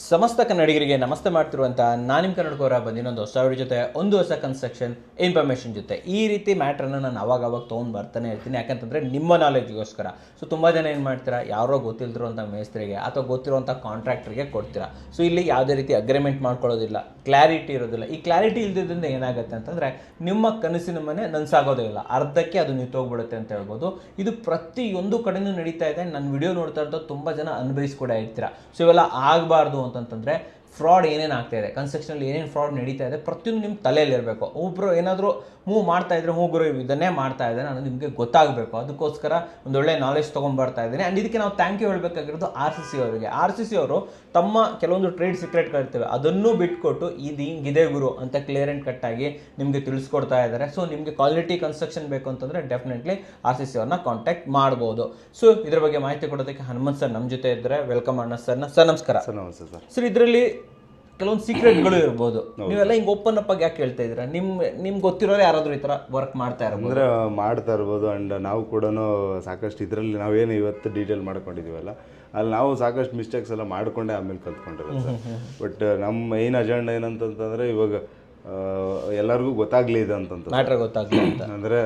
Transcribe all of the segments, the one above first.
ಸಮಸ್ತ ಕನ್ನಡಿಗರಿಗೆ ನಮಸ್ತೆ ಮಾಡ್ತಿರುವಂಥ ನಾನು ನಿಮ್ಮ ಕನ್ನಡಕವರ ಬಂದಿನೊಂದು ಹೊಸ ವಿಡಿಯೋ ಜೊತೆ ಒಂದು ಹೊಸ ಕನ್ಸ್ಟ್ರಕ್ಷನ್ ಇನ್ಫಾರ್ಮೇಷನ್ ಜೊತೆ ಈ ರೀತಿ ಮ್ಯಾಟ್ರನ್ನು ನಾನು ಅವಾಗ ತೊಗೊಂಡು ಬರ್ತಾನೆ ಇರ್ತೀನಿ. ಯಾಕಂತಂದರೆ ನಿಮ್ಮ ನಾಲೆಜ್ಗೋಸ್ಕರ. ಸೊ ತುಂಬ ಜನ ಏನು ಮಾಡ್ತೀರಾ, ಯಾರೋ ಗೊತ್ತಿಲ್ದಿರುವಂಥ ಮೇಸ್ತ್ರಿಗೆ ಅಥವಾ ಗೊತ್ತಿರುವಂಥ ಕಾಂಟ್ರಾಕ್ಟ್ರಿಗೆ ಕೊಡ್ತೀರಾ. ಸೊ ಇಲ್ಲಿ ಯಾವುದೇ ರೀತಿ ಅಗ್ರಿಮೆಂಟ್ ಮಾಡ್ಕೊಳ್ಳೋದಿಲ್ಲ, ಕ್ಲಾರಿಟಿ ಇರೋದಿಲ್ಲ. ಈ ಕ್ಲಾರಿಟಿ ಇಲ್ದಿದ್ದರಿಂದ ಏನಾಗುತ್ತೆ ಅಂತಂದರೆ ನಿಮ್ಮ ಕನಸಿನ ಮನೆ ನನಸಾಗೋದೇ ಇಲ್ಲ, ಅರ್ಧಕ್ಕೆ ಅದು ನಿಂತೋಗ್ಬಿಡುತ್ತೆ ಅಂತ ಹೇಳ್ಬೋದು. ಇದು ಪ್ರತಿಯೊಂದು ಕಡೆಯೂ ನಡೀತಾ ಇದೆ. ನನ್ನ ವಿಡಿಯೋ ನೋಡ್ತಾ ಇರ್ತಾ ತುಂಬ ಜನ ಅನುಭವಿಸಿ ಕೂಡ ಇರ್ತೀರಾ. ಸೊ ಇವೆಲ್ಲ ಆಗಬಾರ್ದು ಅಂತಂತಂದರೆ ಫ್ರಾಡ್ ಏನೇನು ಆಗ್ತಾ ಇದೆ, ಕನ್ಸ್ಟ್ರಕ್ಷನಲ್ಲಿ ಏನೇನು ಫ್ರಾಡ್ ನಡೀತಾ ಇದೆ ಪ್ರತಿಯೊಂದು ನಿಮ್ಮ ತಲೆಯಲ್ಲಿ ಇರಬೇಕು. ಒಬ್ಬರು ಏನಾದರೂ ಮೂವ್ ಮಾಡ್ತಾ ಇದ್ರೆ ಗುರು ಇದನ್ನೇ ಮಾಡ್ತಾ ಇದ್ದಾನೆ ಅನ್ನೋದು ನಿಮಗೆ ಗೊತ್ತಾಗಬೇಕು. ಅದಕ್ಕೋಸ್ಕರ ಒಂದೊಳ್ಳೆ ನಾಲೆಜ್ ತೊಗೊಂಡ್ಬರ್ತಾ ಇದ್ದೀನಿ. ಆ್ಯಂಡ್ ಇದಕ್ಕೆ ನಾವು ಥ್ಯಾಂಕ್ ಯು ಹೇಳಬೇಕಾಗಿರೋದು RCC ಅವರಿಗೆ. RCC ಅವರು ತಮ್ಮ ಕೆಲವೊಂದು ಟ್ರೇಡ್ ಸೀಕ್ರೆಟ್ಗಳಿರ್ತವೆ ಅದನ್ನು ಬಿಟ್ಕೊಟ್ಟು ಇದು ಹಿಂಗಿದೆ ಗುರು ಅಂತ ಕ್ಲಿಯರ್ ಆ್ಯಂಡ್ ಕಟ್ಟಾಗಿ ನಿಮಗೆ ತಿಳಿಸ್ಕೊಡ್ತಾ ಇದ್ದಾರೆ. ಸೊ ನಿಮಗೆ ಕ್ವಾಲಿಟಿ ಕನ್ಸ್ಟ್ರಕ್ಷನ್ ಬೇಕು ಅಂತಂದರೆ ಡೆಫಿನೆಟ್ಲಿ RCC ಅವ್ರನ್ನ ಕಾಂಟ್ಯಾಕ್ಟ್ ಮಾಡ್ಬೋದು. ಸೊ ಇದ್ರ ಬಗ್ಗೆ ಮಾಹಿತಿ ಕೊಡೋದಕ್ಕೆ ಹನುಮಂತ್ ಸರ್ ನಮ್ಮ ಜೊತೆ ಇದ್ದಾರೆ. ವೆಲ್ಕಮ್ ಅಣ್ಣ ಸರ್ನ. ಸರ್ ನಮಸ್ಕಾರ. ಸರ್ ನಮಸ್ತೆ ಸರ್. ಸರ್ ಇದರಲ್ಲಿ ಕೆಲವೊಂದು ಸೀಕ್ರೆಟ್ಗಳು ಇರ್ಬೋದು, ನೀವೆಲ್ಲ ಹಿಂಗೆ ಓಪನ್ ಅಪ್ ಆಗಿ ಯಾಕೆ ಹೇಳ್ತಾ ಇದ್ದೀರಾ? ನಿಮ್ಗೆ ಗೊತ್ತಿರೋರು ಯಾರಾದರೂ ಈ ಥರ ವರ್ಕ್ ಮಾಡ್ತಾ ಇರ್ಬೋದು ಅಂದರೆ ಮಾಡ್ತಾ ಇರ್ಬೋದು. ಆ್ಯಂಡ್ ನಾವು ಕೂಡ ಸಾಕಷ್ಟು ಇದರಲ್ಲಿ ನಾವೇನು ಇವತ್ತು ಡೀಟೇಲ್ ಮಾಡ್ಕೊಂಡಿದ್ದೀವಲ್ಲ ಅಲ್ಲಿ ನಾವು ಸಾಕಷ್ಟು ಮಿಸ್ಟೇಕ್ಸ್ ಎಲ್ಲ ಮಾಡ್ಕೊಂಡೆ ಆಮೇಲೆ ಕಲ್ತ್ಕೊಂಡಿರೋದು ಸರ್. ಬಟ್ ನಮ್ಮ ಮೈನ್ ಅಜೆಂಡಾ ಏನಂತಂತಂದರೆ ಇವಾಗ ಎಲ್ಲರಿಗೂ ಗೊತ್ತಾಗಲಿ ಇದು ಅಂತಂತ ಮ್ಯಾಟ್ರ್ ಗೊತ್ತಾಗಲಿ ಅಂತ. ಅಂದರೆ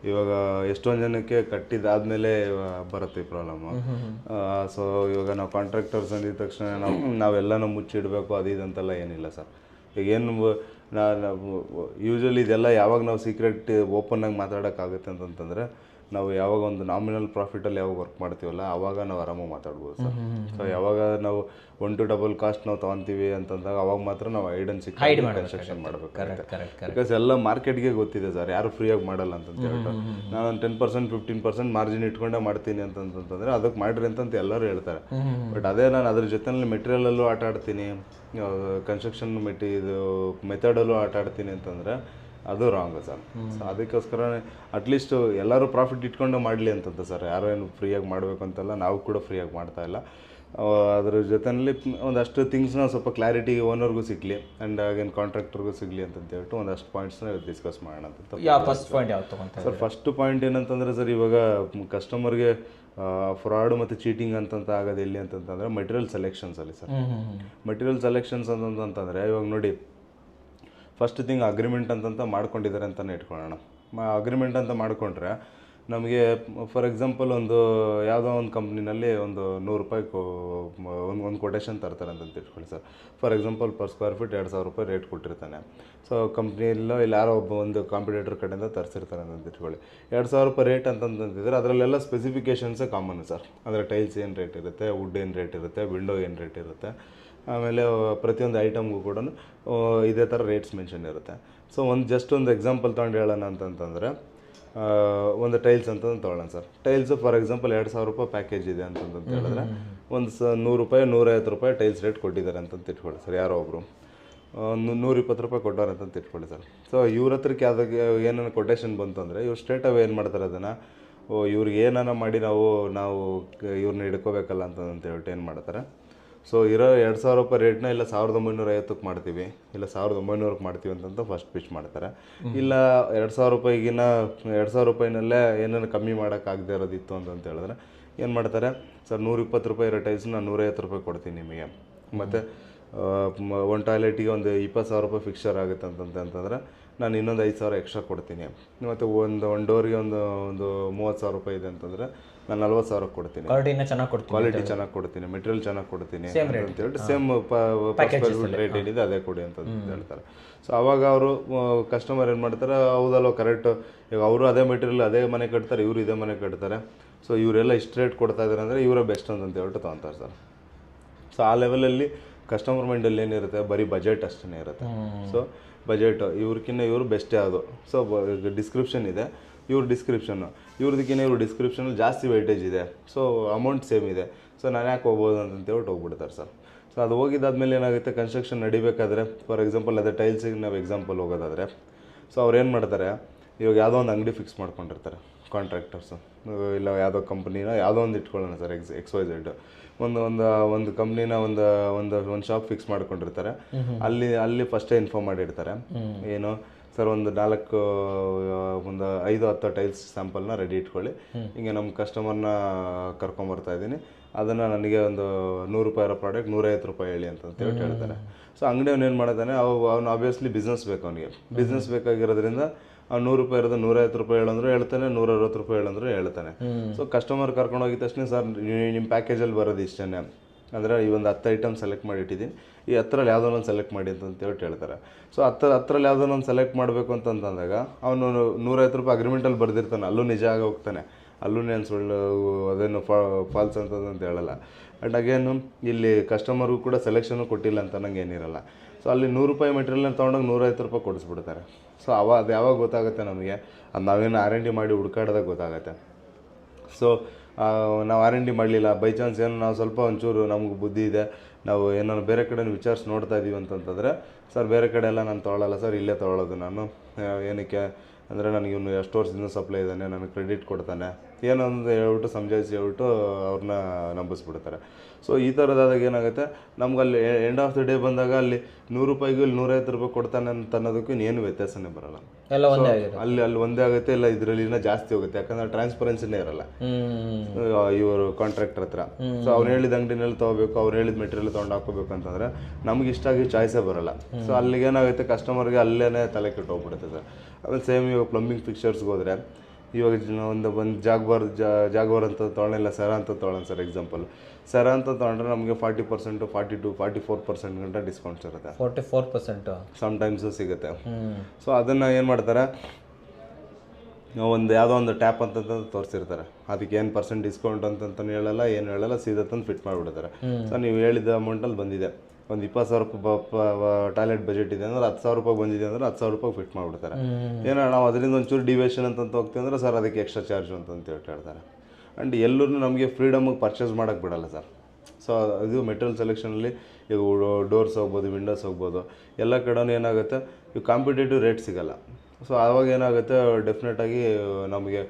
ಇವಾಗ ಎಷ್ಟೊಂದು ಜನಕ್ಕೆ ಕಟ್ಟಿದ್ದಾದ್ಮೇಲೆ ಬರುತ್ತೆ ಈ ಪ್ರಾಬ್ಲಮ್ಮು. ಸೊ ಇವಾಗ ನಾವು ಕಾಂಟ್ರಾಕ್ಟರ್ಸ್ ಅಂದಿದ ತಕ್ಷಣ ನಾವೆಲ್ಲನೂ ಮುಚ್ಚಿಡಬೇಕು ಅದು ಇದಂತೆಲ್ಲ ಏನಿಲ್ಲ ಸರ್. ಈಗ ಏನು ಯೂಶ್ವಲಿ ಇದೆಲ್ಲ ಯಾವಾಗ ನಾವು ಸೀಕ್ರೆಟ್ ಓಪನ್ನಾಗಿ ಮಾತಾಡೋಕ್ಕಾಗುತ್ತೆ ಅಂತಂತಂದರೆ ನಾವು ಯಾವಾಗ ಒಂದು ನಾಮಿನಲ್ ಪ್ರಾಫಿಟಲ್ಲಿ ಯಾವಾಗ ವರ್ಕ್ ಮಾಡ್ತೀವಲ್ಲ ಆವಾಗ ನಾವು ಆರಾಮಾಗಿ ಮಾತಾಡ್ಬೋದು ಸರ್. ಸೊ ಯಾವಾಗ ನಾವು 1 to double ಕಾಸ್ಟ್ ನಾವು ತೊಗೊತೀವಿ ಅಂತಂದಾಗ ಅವಾಗ ಮಾತ್ರ ನಾವು ಹೈಡ್ ಕನ್ಸ್ಟ್ರಕ್ಷನ್ ಮಾಡಬೇಕಾಗುತ್ತೆ. ಬಿಕಾಸ್ ಎಲ್ಲ ಮಾರ್ಕೆಟ್ಗೆ ಗೊತ್ತಿದೆ ಸರ್, ಯಾರು ಫ್ರೀಯಾಗಿ ಮಾಡಲ್ಲ ಅಂತಂತ ಹೇಳ್ಬಿಟ್ಟು ನಾನು ಒಂದು 10% 15% ಮಾರ್ಜಿನ್ ಇಟ್ಕೊಂಡೇ ಮಾಡ್ತೀನಿ ಅಂತಂತಂದರೆ ಅದಕ್ಕೆ ಮಾಡಿರಿ ಅಂತಂತ ಎಲ್ಲರೂ ಹೇಳ್ತಾರೆ. ಬಟ್ ಅದೇ ನಾನು ಅದ್ರ ಜೊತೆಯಲ್ಲಿ ಮೆಟೀರಿಯಲಲ್ಲೂ ಆಟ ಆಡ್ತೀನಿ, ಕನ್ಸ್ಟ್ರಕ್ಷನ್ ಇದು ಮೆಥಡಲ್ಲೂ ಆಟ ಆಡ್ತೀನಿ ಅಂತಂದರೆ ಅದು ರಾಂಗ್ ಸರ್. ಸೊ ಅದಕ್ಕೋಸ್ಕರ ಅಟ್ಲೀಸ್ಟ್ ಎಲ್ಲರೂ ಪ್ರಾಫಿಟ್ ಇಟ್ಕೊಂಡು ಮಾಡಲಿ ಅಂತಂತ ಸರ್. ಯಾರೋ ಏನು ಫ್ರೀಯಾಗಿ ಮಾಡಬೇಕು ಅಂತಲ್ಲ, ನಾವು ಕೂಡ ಫ್ರೀಯಾಗಿ ಮಾಡ್ತಾ ಇಲ್ಲ. ಅದ್ರ ಜೊತೆಯಲ್ಲಿ ಒಂದಷ್ಟು ಥಿಂಗ್ಸ್ನ ಸ್ವಲ್ಪ ಕ್ಲಾರಿಟಿ ಓನರ್ಗೂ ಸಿಗಲಿ ಆ್ಯಂಡ್ ಆಗೇನು ಕಾಂಟ್ರಾಕ್ಟರ್ಗೂ ಸಿಗಲಿ ಅಂತಂತ ಹೇಳ್ಬಿಟ್ಟು ಒಂದಷ್ಟು ಪಾಯಿಂಟ್ಸ್ನ ಡಿಸ್ಕಸ್ ಮಾಡೋಣ ಅಂತ. ಫಸ್ಟ್ ಪಾಯಿಂಟ್ ಯಾವ್ದು ತಗೊಂತ ಸರ್? ಫಸ್ಟ್ ಪಾಯಿಂಟ್ ಏನಂತಂದರೆ ಸರ್, ಇವಾಗ ಕಸ್ಟಮರ್ಗೆ ಫ್ರಾಡ್ ಮತ್ತು ಚೀಟಿಂಗ್ ಅಂತಂತ ಆಗೋದು ಎಲ್ಲಿ ಅಂತಂತಂದರೆ ಮೆಟೀರಿಯಲ್ ಸೆಲೆಕ್ಷನ್ಸಲ್ಲಿ ಸರ್. ಮೆಟೀರಿಯಲ್ ಸೆಲೆಕ್ಷನ್ಸ್ ಅಂತಂತಂದರೆ ಇವಾಗ ನೋಡಿ, ಫಸ್ಟ್ ಥಿಂಗ್ ಅಗ್ರಿಮೆಂಟ್ ಅಂತಂತ ಮಾಡ್ಕೊಂಡಿದ್ದಾರೆ ಅಂತಲೇ ಇಟ್ಕೊಳ್ಳೋಣ. ಅಗ್ರಿಮೆಂಟ್ ಅಂತ ಮಾಡಿಕೊಂಡ್ರೆ ನಮಗೆ ಫಾರ್ ಎಕ್ಸಾಂಪಲ್ ಒಂದು ಯಾವುದೋ ಒಂದು ಕಂಪ್ನಿನಲ್ಲಿ ಒಂದು 100 ರೂಪಾಯಿ ಒಂದು ಕೊಟೇಶನ್ ತರ್ತಾರೆ ಅಂತಂತ ಇಟ್ಕೊಳ್ಳಿ sir. For example per square feet 2000 ರೂಪಾಯಿ ರೇಟ್ ಕೊಟ್ಟಿರ್ತಾನೆ. ಸೊ ಕಂಪ್ನಿಯಲ್ಲೋ ಇಲ್ಲಿ ಯಾರೋ ಒಂದು ಕಾಂಪಿಟೇಟರ್ ಕಡೆಯಿಂದ ತರಿಸಿರ್ತಾರೆ ಅಂತ ಇಟ್ಕೊಳ್ಳಿ. 2000 ರೂಪಾಯಿ ರೇಟ್ ಅಂತಂತಿದ್ರೆ ಅದರಲ್ಲೆಲ್ಲ ಸ್ಪೆಸಿಫಿಕೇಷನ್ಸೇ ಕಾಮನ್ ಸರ್. ಅಂದರೆ ಟೈಲ್ಸ್ ಏನು ರೇಟ್ ಇರುತ್ತೆ, ವುಡ್ ಏನು ರೇಟ್ ಇರುತ್ತೆ, ವಿಂಡೋ ಏನು ರೇಟ್ ಇರುತ್ತೆ, ಆಮೇಲೆ ಪ್ರತಿಯೊಂದು ಐಟಮ್ಗೂ ಕೂಡ ಇದೇ ಥರ ರೇಟ್ಸ್ ಮೆನ್ಷನ್ ಇರುತ್ತೆ. ಸೊ ಜಸ್ಟ್ ಒಂದು ಎಕ್ಸಾಂಪಲ್ ತೊಗೊಂಡು ಹೇಳೋಣ ಅಂತಂತಂದರೆ ಒಂದು ಟೈಲ್ಸ್ ಅಂತ ತೊಗೊಳ್ಳೋಣ ಸರ್. ಟೈಲ್ಸು ಫಾರ್ ಎಕ್ಸಾಂಪಲ್ 2000 ರೂಪಾಯಿ ಪ್ಯಾಕೇಜ್ ಇದೆ ಅಂತಂತ ಹೇಳಿದ್ರೆ ಒಂದು 100 ರೂಪಾಯಿ 150 ರೂಪಾಯಿ ಟೈಲ್ಸ್ ರೇಟ್ ಕೊಟ್ಟಿದ್ದಾರೆ ಅಂತಂತ ಇಟ್ಕೊಳ್ಳಿ ಸರ್. ಯಾರೋ ಒಬ್ಬರು 120 ರೂಪಾಯಿ ಕೊಟ್ಟವ್ರೆ ಅಂತಂತ ಇಟ್ಕೊಳ್ಳಿ ಸರ್. ಸೊ ಇವ್ರ ಹತ್ರಕ್ಕೆ ಯಾವುದಾಗೆ ಏನಾನ ಕೊಟೇಶನ್ ಬಂತು ಅಂದರೆ ಇವ್ರು ಸ್ಟ್ರೇಟ್ ಅವೇ ಏನು ಮಾಡ್ತಾರೆ, ಅದನ್ನು ಇವ್ರಿಗೆ ಏನಾನ ಮಾಡಿ ನಾವು ಇವ್ರನ್ನ ಹಿಡ್ಕೋಬೇಕಲ್ಲ ಅಂತಂತ ಹೇಳ್ಬಿಟ್ಟು ಏನು ಮಾಡ್ತಾರೆ, ಸೊ ಇರೋ 2000 ರೂಪಾಯಿ ರೇಟ್ನ ಇಲ್ಲ 1950ಕ್ಕೆ ಮಾಡ್ತೀವಿ, ಇಲ್ಲ 1900ಕ್ಕೆ ಮಾಡ್ತೀವಿ ಅಂತಂತ ಫಸ್ಟ್ ಪಿಚ್ ಮಾಡ್ತಾರೆ. ಇಲ್ಲ 2000 ರೂಪಾಯಿಗಿನ 2000 ರೂಪಾಯಿನಲ್ಲೇ ಏನೇನು ಕಮ್ಮಿ ಮಾಡೋಕ್ಕಾಗದೇ ಇರೋದಿತ್ತು ಅಂತಂತ ಹೇಳಿದ್ರೆ ಏನು ಮಾಡ್ತಾರೆ ಸರ್, 120 ರೂಪಾಯಿ ಇರೋ ಟೈಲ್ಸ್ನ 150 ರೂಪಾಯಿ ಕೊಡ್ತೀನಿ ನಿಮಗೆ, ಮತ್ತು ಒಂದು ಟಾಯ್ಲೆಟಿಗೆ ಒಂದು 20,000 ರೂಪಾಯಿ ಫಿಕ್ಚರ್ ಆಗುತ್ತೆ ಅಂತಂತಂದರೆ ನಾನು ಇನ್ನೊಂದು 5,000 ಎಕ್ಸ್ಟ್ರಾ ಕೊಡ್ತೀನಿ. ಮತ್ತು ಒಂದು ಡೋರಿಗೆ ಒಂದು 30,000 ರೂಪಾಯಿ ಇದೆ ಅಂತಂದರೆ ನಾನು 40,000 ಕೊಡ್ತೀನಿ. ಕ್ವಾಲಿಟಿ ಚೆನ್ನಾಗಿ ಕೊಡ್ತೀನಿ, ಮೆಟೀರಿಯಲ್ ಚೆನ್ನಾಗಿ ಕೊಡ್ತೀನಿ ಅಂತ ಹೇಳ್ಬಿಟ್ಟು ಸೇಮ್ ರೇಟ್ ಏನಿದೆ ಅದೇ ಕೊಡಿ ಅಂತ ಹೇಳ್ತಾರೆ. ಸೊ ಆವಾಗ ಅವರು ಕಸ್ಟಮರ್ ಏನು ಮಾಡ್ತಾರೆ, ಹೌದಲ್ವ ಕರೆಕ್ಟು, ಈಗ ಅವರು ಅದೇ ಮೆಟೀರಿಯಲ್ ಅದೇ ಮನೆ ಕಟ್ತಾರೆ, ಇವರು ಇದೇ ಮನೆ ಕಟ್ತಾರೆ, ಸೊ ಇವರೆಲ್ಲ ಇಷ್ಟು ರೇಟ್ ಕೊಡ್ತಾ ಇದ್ದಾರೆ ಅಂದರೆ ಇವರೇ ಬೆಸ್ಟ್ ಅಂತ ಹೇಳ್ಬಿಟ್ಟು ತೊಗೊತಾರೆ ಸರ್. ಸೊ ಆ ಲೆವೆಲಲ್ಲಿ ಕಸ್ಟಮರ್ ಮೈಂಡಲ್ಲಿ ಏನಿರುತ್ತೆ, ಬರೀ ಬಜೆಟ್ ಅಷ್ಟೇ ಇರುತ್ತೆ. ಸೊ ಬಜೆಟು ಇವ್ರಕ್ಕಿಂತ ಇವರು ಬೆಸ್ಟ್ ಯಾವುದು, ಸೊ ಡಿಸ್ಕ್ರಿಪ್ಷನ್ ಇದೆ, ಇವ್ರ ಇವ್ರದಕ್ಕಿಂತ ಇವ್ರ ಡಿಸ್ಕ್ರಿಪ್ಷನಲ್ಲಿ ಜಾಸ್ತಿ ವೈಟೇಜ್ ಇದೆ, ಸೊ ಅಮೌಂಟ್ ಸೇಮ್ ಇದೆ, ಸೊ ನಾನು ಯಾಕೆ ಹೋಗ್ಬೋದು ಅಂತೇಳ್ಬಿಟ್ಟು ಹೋಗ್ಬಿಡ್ತಾರೆ ಸರ್. ಸೊ ಅದು ಹೋಗಿದ್ದಾದ್ಮೇಲೆ ಏನಾಗುತ್ತೆ, ಕನ್ಸ್ಟ್ರಕ್ಷನ್ ನಡಿಬೇಕಾದ್ರೆ ಫಾರ್ ಎಕ್ಸಾಂಪಲ್ ಅದೇ ಟೈಲ್ಸಿಗೆ ನಾವು ಎಕ್ಸಾಂಪಲ್ ಹೋಗೋದಾದರೆ, ಸೊ ಅವ್ರು ಏನು ಮಾಡ್ತಾರೆ, ಇವಾಗ ಯಾವುದೋ ಒಂದು ಅಂಗಡಿ ಫಿಕ್ಸ್ ಮಾಡ್ಕೊಂಡಿರ್ತಾರೆ ಕಾಂಟ್ರಾಕ್ಟರ್ಸು, ಇಲ್ಲ ಯಾವುದೋ ಕಂಪ್ನಿನ ಯಾವುದೋ ಒಂದು ಇಟ್ಕೊಳ್ಳೋಣ ಸರ್, XYZ ಒಂದು ಕಂಪ್ನಿನ ಒಂದು ಶಾಪ್ ಫಿಕ್ಸ್ ಮಾಡ್ಕೊಂಡಿರ್ತಾರೆ. ಅಲ್ಲಿ ಫಸ್ಟೇ ಇನ್ಫಾರ್ಮ್ ಮಾಡಿರ್ತಾರೆ, ಏನು ಸರ್ ಒಂದು 5-10 ಟೈಲ್ಸ್ ಸ್ಯಾಂಪಲ್ನ ರೆಡಿ ಇಟ್ಕೊಳ್ಳಿ, ಹಿಂಗೆ ನಮ್ಮ ಕಸ್ಟಮರ್ನ ಕರ್ಕೊಂಬರ್ತಾ ಇದ್ದೀನಿ, ಅದನ್ನು ನನಗೆ ಒಂದು ₹100 ಪ್ರಾಡಕ್ಟ್ ₹150 ಹೇಳಿ ಅಂತಂತೇಳಿ ಹೇಳ್ತಾರೆ. ಸೊ ಅಂಗಡಿಯವನು ಏನು ಮಾಡ್ತಾನೆ, ಅವ್ನು ಆಬ್ವಿಯಸ್ಲಿ ಬಿಸ್ನೆಸ್ ಬೇಕು, ಅವನಿಗೆ ಬಿಸ್ನೆಸ್ ಬೇಕಾಗಿರೋದ್ರಿಂದ ಅವ್ನು ₹100 ಇರೋದು ₹150 ಹೇಳಂದ್ರೆ ಹೇಳ್ತಾನೆ, ₹160 ಹೇಳಂದ್ರೆ ಹೇಳ್ತಾನೆ. ಸೊ ಕಸ್ಟಮರ್ ಕರ್ಕೊಂಡು ಹೋಗಿದ ತಕ್ಷಣ ಸರ್ ನಿಮ್ಮ ಪ್ಯಾಕೇಜಲ್ಲಿ ಬರೋದು ಇಷ್ಟೇ, ಅಂದರೆ ಈ ಒಂದು 10 ಐಟಮ್ ಸೆಲೆಕ್ಟ್ ಮಾಡಿಟ್ಟಿದ್ದೀನಿ, ಈ 10ರಲ್ಲಿ ಯಾವುದೋ ಒಂದು ಸೆಲೆಕ್ಟ್ ಮಾಡಿ ಅಂತಂತೇಳಿ ಹೇಳ್ತಾರೆ. ಸೊ 10ರಲ್ಲಿ ಯಾವುದೋ ಒಂದು ಸೆಲೆಕ್ಟ್ ಮಾಡಬೇಕು ಅಂತಂದಾಗ ಅವನು ₹150 ಅಗ್ರಿಮೆಂಟಲ್ಲಿ ಬರೆದಿರ್ತಾನೆ, ಅಲ್ಲೂ ನಿಜ ಆಗಿ ಹೋಗ್ತಾನೆ, ಅಲ್ಲೂ ಏನು ಸುಳ್ಳು ಅದೇನು ಫಾಲ್ಸ್ ಅಂತಂತ ಹೇಳಲ್ಲ. ಬಟ್ ಅಗೇನು ಇಲ್ಲಿ ಕಸ್ಟಮರ್ಗೂ ಕೂಡ ಸೆಲೆಕ್ಷನು ಕೊಟ್ಟಿಲ್ಲ ಅಂತ ನಂಗೆ ಏನಿರಲ್ಲ. ಸೊ ಅಲ್ಲಿ ₹100 ಮೆಟೀರಿಯಲ್ನ ತೊಗೊಂಡೋಗಿ ₹150 ಕೊಡಿಸ್ಬಿಡ್ತಾರೆ. ಸೊ ಅದು ಯಾವಾಗ ಗೊತ್ತಾಗುತ್ತೆ ನಮಗೆ, ಅದು ನಾವೇನು R&D ಮಾಡಿ ಹುಡ್ಕಾಡ್ದಾಗ ಗೊತ್ತಾಗುತ್ತೆ. ಸೊ ನಾವು R&D ಮಾಡಲಿಲ್ಲ, ಬೈ ಚಾನ್ಸ್ ಏನು ನಾವು ಸ್ವಲ್ಪ ಒಂಚೂರು ನಮ್ಗೆ ಬುದ್ಧಿ ಇದೆ, ನಾವು ಏನಾದ್ರು ಬೇರೆ ಕಡೆ ವಿಚಾರಿಸಿ ನೋಡ್ತಾ ಇದ್ದೀವಿ ಅಂತಂತಂದರೆ, ಸರ್ ಬೇರೆ ಕಡೆ ಎಲ್ಲ ನಾನು ತೊಗೊಳ್ಳಲ್ಲ ಸರ್, ಇಲ್ಲೇ ತೊಗೊಳ್ಳೋದು ನಾನು, ಏನಕ್ಕೆ ಅಂದರೆ ನನಗೆ ಇವನು ಎಷ್ಟು ವರ್ಷದಿಂದ ಸಪ್ಲೈ ಇದ್ದಾನೆ, ನನಗೆ ಕ್ರೆಡಿಟ್ ಕೊಡ್ತಾನೆ, ಏನೊಂದು ಹೇಳ್ಬಿಟ್ಟು ಸಮಜಾಯಿಸಿ ಹೇಳ್ಬಿಟ್ಟು ಅವ್ರನ್ನ ನಂಬಿಸ್ಬಿಡ್ತಾರೆ. ಸೊ ಈ ಥರದಾದಾಗ ಏನಾಗುತ್ತೆ, ನಮ್ಗೆ ಅಲ್ಲಿ ಎಂಡ್ ಆಫ್ ದ ಡೇ ಬಂದಾಗ ಅಲ್ಲಿ ₹100ಗೂ ಇಲ್ಲಿ ₹150 ಕೊಡ್ತಾನೆ ಅಂತ ಅನ್ನೋದಕ್ಕೂ ಏನು ವ್ಯತ್ಯಾಸನೇ ಬರೋಲ್ಲ, ಎಲ್ಲ ಒಂದೇ ಆಗಿದೆ. ಅಲ್ಲಿ ಒಂದೇ ಆಗುತ್ತೆ, ಇಲ್ಲ ಇದರಲ್ಲಿ ಇನ್ನೂ ಜಾಸ್ತಿ ಹೋಗುತ್ತೆ, ಯಾಕಂದ್ರೆ ಟ್ರಾನ್ಸ್ಪರೆನ್ಸಿನೇ ಇರಲ್ಲ ಇವರು ಕಾಂಟ್ರಾಕ್ಟರ್ ಹತ್ರ. ಸೊ ಅವ್ರು ಹೇಳಿದ ಅಂಗಡಿನಲ್ಲಿ ತೊಗೋಬೇಕು, ಅವ್ರು ಹೇಳಿದ ಮೆಟೀರಿಯಲ್ ತೊಗೊಂಡು ಹಾಕೋಬೇಕು ಅಂತಂದರೆ ನಮ್ಗೆ ಇಷ್ಟ ಆಗಿ ಚಾಯ್ಸೇ ಬರೋಲ್ಲ. ಸೊ ಅಲ್ಲಿಗೆ ಏನಾಗುತ್ತೆ, ಕಸ್ಟಮರ್ಗೆ ಅಲ್ಲೇ ತಲೆ ಕೆಟ್ಟು ಹೋಗ್ಬಿಡುತ್ತೆ ಸರ್. ಆಮೇಲೆ ಸೇಮ್ ಇವಾಗ ಪ್ಲಂಬಿಂಗ್ ಫಿಕ್ಚರ್ಸ್ಗೆ ಹೋದರೆ, ಇವಾಗ ಒಂದು ಜಾಗ್ವಾರ್ ಅಂತ ತೊಗೊಳಿಲ್ಲ, ಸೆರಾ ಅಂತ ತೊಗೊಳ್ಳೋಣ ಸರ್ ಎಕ್ಸಾಂಪಲ್. ಸೆರಾ ಅಂತ ತೊಗೊಂಡ್ರೆ ನಮಗೆ 40%, 42-44% ಗಂಟ ಡಿಸ್ಕೌಂಟ್ಸ್ ಇರುತ್ತೆ, 44% ಸಮ್ಟೈಮ್ಸು ಸಿಗುತ್ತೆ. ಸೊ ಅದನ್ನು ಏನು ಮಾಡ್ತಾರೆ, ಒಂದು ಯಾವುದೋ ಒಂದು ಟ್ಯಾಪ್ ಅಂತಂತ ತೋರಿಸಿರ್ತಾರೆ, ಅದಕ್ಕೆ ಏನು % ಡಿಸ್ಕೌಂಟ್ ಅಂತಂತ ಹೇಳಲ್ಲ, ಏನು ಹೇಳಲ್ಲ, ಸೀದಾ ತಂದು ಫಿಟ್ ಮಾಡಿಬಿಡ್ತಾರೆ. ಸೊ ನೀವು ಹೇಳಿದ ಅಮೌಂಟಲ್ಲಿ ಬಂದಿದೆ, ಒಂದು ₹20,000 ಟಾಯ್ಲೆಟ್ ಬಜೆಟ್ ಇದೆ ಅಂದ್ರೆ ₹10,000 ಬಂದಿದೆ ಅಂದರೆ ₹10,000 ಫಿಟ್ ಮಾಡಿಬಿಡ್ತಾರೆ. ಏನೋ ನಾವು ಅದರಿಂದ ಒಂಚೂರು ಡಿವಿಯೇಷನ್ ಅಂತಂತ ಹೋಗ್ತೀವಿ ಅಂದರೆ ಸರ್ ಅದಕ್ಕೆ ಎಕ್ಸ್ಟ್ರಾ ಚಾರ್ಜ್ ಅಂತಂತ ಹೇಳ್ತಾರೆ. ಆ್ಯಂಡ್ ಎಲ್ಲರೂ ನಮಗೆ ಫ್ರೀಡಮ್ಗೆ ಪರ್ಚೇಸ್ ಮಾಡೋಕ್ಕೆ ಬಿಡಲ್ಲ ಸರ್. ಸೊ ಇದು ಮೆಟೀರಿಯಲ್ ಸೆಲೆಕ್ಷನಲ್ಲಿ ಈಗ ಡೋರ್ಸ್ ಹೋಗ್ಬೋದು, ವಿಂಡೋಸ್ ಹೋಗ್ಬೋದು, ಎಲ್ಲ ಕಡೆನೂ ಏನಾಗುತ್ತೆ, ಇವು ಕಾಂಪಿಟೇಟಿವ್ ರೇಟ್ ಸಿಗೋಲ್ಲ. ಸೊ ಆವಾಗ ಏನಾಗುತ್ತೆ, ಡೆಫಿನೆಟಾಗಿ ನಮಗೆ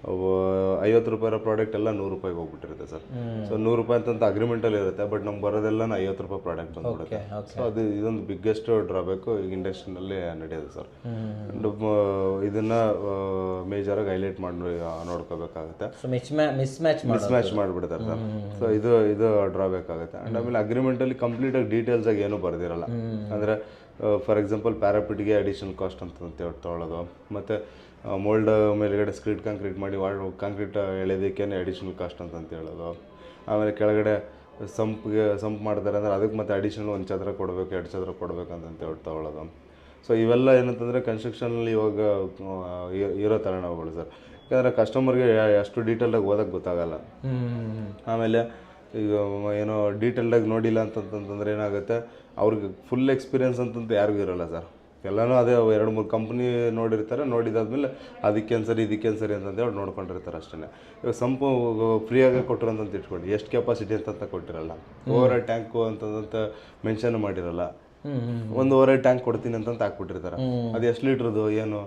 ₹50 ಪ್ರಾಡಕ್ಟ್ ಎಲ್ಲ ₹100 ಹೋಗ್ಬಿಟ್ಟಿರುತ್ತೆ ಸರ್. ಸೊ ₹100 ಅಂತಂತ ಅಗ್ರಿಮೆಂಟಲ್ಲಿ ಇರುತ್ತೆ, ಬಟ್ ನಮ್ಗೆ ಬರೋದೆಲ್ಲ ₹50 ಪ್ರಾಡಕ್ಟ್ ಬಂದ್ಬಿಡುತ್ತೆ. ಸೊ ಅದು ಇದೊಂದು ಬಿಗ್ಗೆಸ್ಟ್ ಡ್ರಾಬ್ಯಾಕು ಈಗ ಇಂಡಸ್ಟ್ರಿನಲ್ಲಿ ನಡೆಯೋದು ಸರ್. ಇದನ್ನು ಮೇಜರಾಗಿ ಹೈಲೈಟ್ ಮಾಡಿ ನೋಡ್ಕೋಬೇಕಾಗುತ್ತೆ. ಮಿಸ್ಮ್ಯಾಚ್ ಮಾಡಿಬಿಡ್ತಾರೆ ಸರ್. ಸೊ ಇದು ಡ್ರಾಬ್ಯಾಕ್ ಆಗುತ್ತೆ. ಆ್ಯಂಡ್ ಆಮೇಲೆ ಅಗ್ರಿಮೆಂಟಲ್ಲಿ ಕಂಪ್ಲೀಟಾಗಿ ಡೀಟೇಲ್ಸ್ ಆಗಿ ಏನೂ ಬರೆದಿರಲ್ಲ. ಅಂದರೆ ಫಾರ್ ಎಕ್ಸಾಂಪಲ್ ಪ್ಯಾರಾಪಿಟ್ಗೆ ಅಡಿಷನಲ್ ಕಾಸ್ಟ್ ಅಂತ ತೊಗೊಳ್ಳೋದು, ಮತ್ತು ಮೋಲ್ಡ್ ಮೇಲ್ಗಡೆ ಸ್ಕ್ರೀಟ್ ಕಾಂಕ್ರೀಟ್ ಮಾಡಿ ಕಾಂಕ್ರೀಟ್ ಎಳೆಯೋದಕ್ಕೇನೆ ಅಡಿಷನಲ್ ಕಾಸ್ಟ್ ಅಂತ ಹೇಳೋದು. ಆಮೇಲೆ ಕೆಳಗಡೆ ಸಂಪ್ ಮಾಡ್ತಾರೆ ಅಂದರೆ ಅದಕ್ಕೆ ಮತ್ತೆ ಅಡಿಷನಲ್ 1 ಚದರ ಕೊಡಬೇಕು, 2 ಚದರ ಕೊಡಬೇಕಂತ ಹೇಳಿ ತೊಗೊಳ್ಳೋದು. ಸೊ ಇವೆಲ್ಲ ಏನಂತಂದರೆ ಕನ್ಸ್ಟ್ರಕ್ಷನಲ್ಲಿ ಇವಾಗ ಇರೋ ತಲೆನೋವುಗಳು ಸರ್. ಯಾಕಂದರೆ ಕಸ್ಟಮರ್ಗೆ ಅಷ್ಟು ಡೀಟೇಲ್ಡಾಗಿ ಓದೋಕ್ಕೆ ಗೊತ್ತಾಗಲ್ಲ. ಆಮೇಲೆ ಈಗ ಏನೋ ಡೀಟೇಲ್ಡಾಗಿ ನೋಡಿಲ್ಲ ಅಂತಂತಂದರೆ ಏನಾಗುತ್ತೆ, ಅವ್ರಿಗೆ ಫುಲ್ ಎಕ್ಸ್ಪೀರಿಯೆನ್ಸ್ ಅಂತಂತ ಯಾರಿಗೂ ಇರೋಲ್ಲ ಸರ್. ಎಲ್ಲನೂ ಅದೇ 2-3 ಕಂಪ್ನಿ ನೋಡಿರ್ತಾರೆ, ನೋಡಿದಾದ್ಮೇಲೆ ಅದಕ್ಕೇನು ಸರಿ ಇದಕ್ಕೇನು ಸರಿ ಅಂತಂದೇಳಿ ನೋಡ್ಕೊಂಡಿರ್ತಾರೆ ಅಷ್ಟೇ. ಇವಾಗ ಸಂಪು ಫ್ರೀಯಾಗಿ ಕೊಟ್ಟರು ಅಂತಂತ ಇಟ್ಕೊಂಡು ಎಷ್ಟು ಕೆಪಾಸಿಟಿ ಅಂತಂತ ಕೊಟ್ಟಿರಲ್ಲ, ಓವರ್ ಟ್ಯಾಂಕು ಅಂತಂತ ಮೆನ್ಷನ್ ಮಾಡಿರಲ್ಲ, ಒಂದು ಓವರ್ ಟ್ಯಾಂಕ್ ಕೊಡ್ತೀನಿ ಅಂತಂತ ಹಾಕ್ಬಿಟ್ಟಿರ್ತಾರೆ. ಅದು ಎಷ್ಟು ಲೀಟ್ರದು ಏನು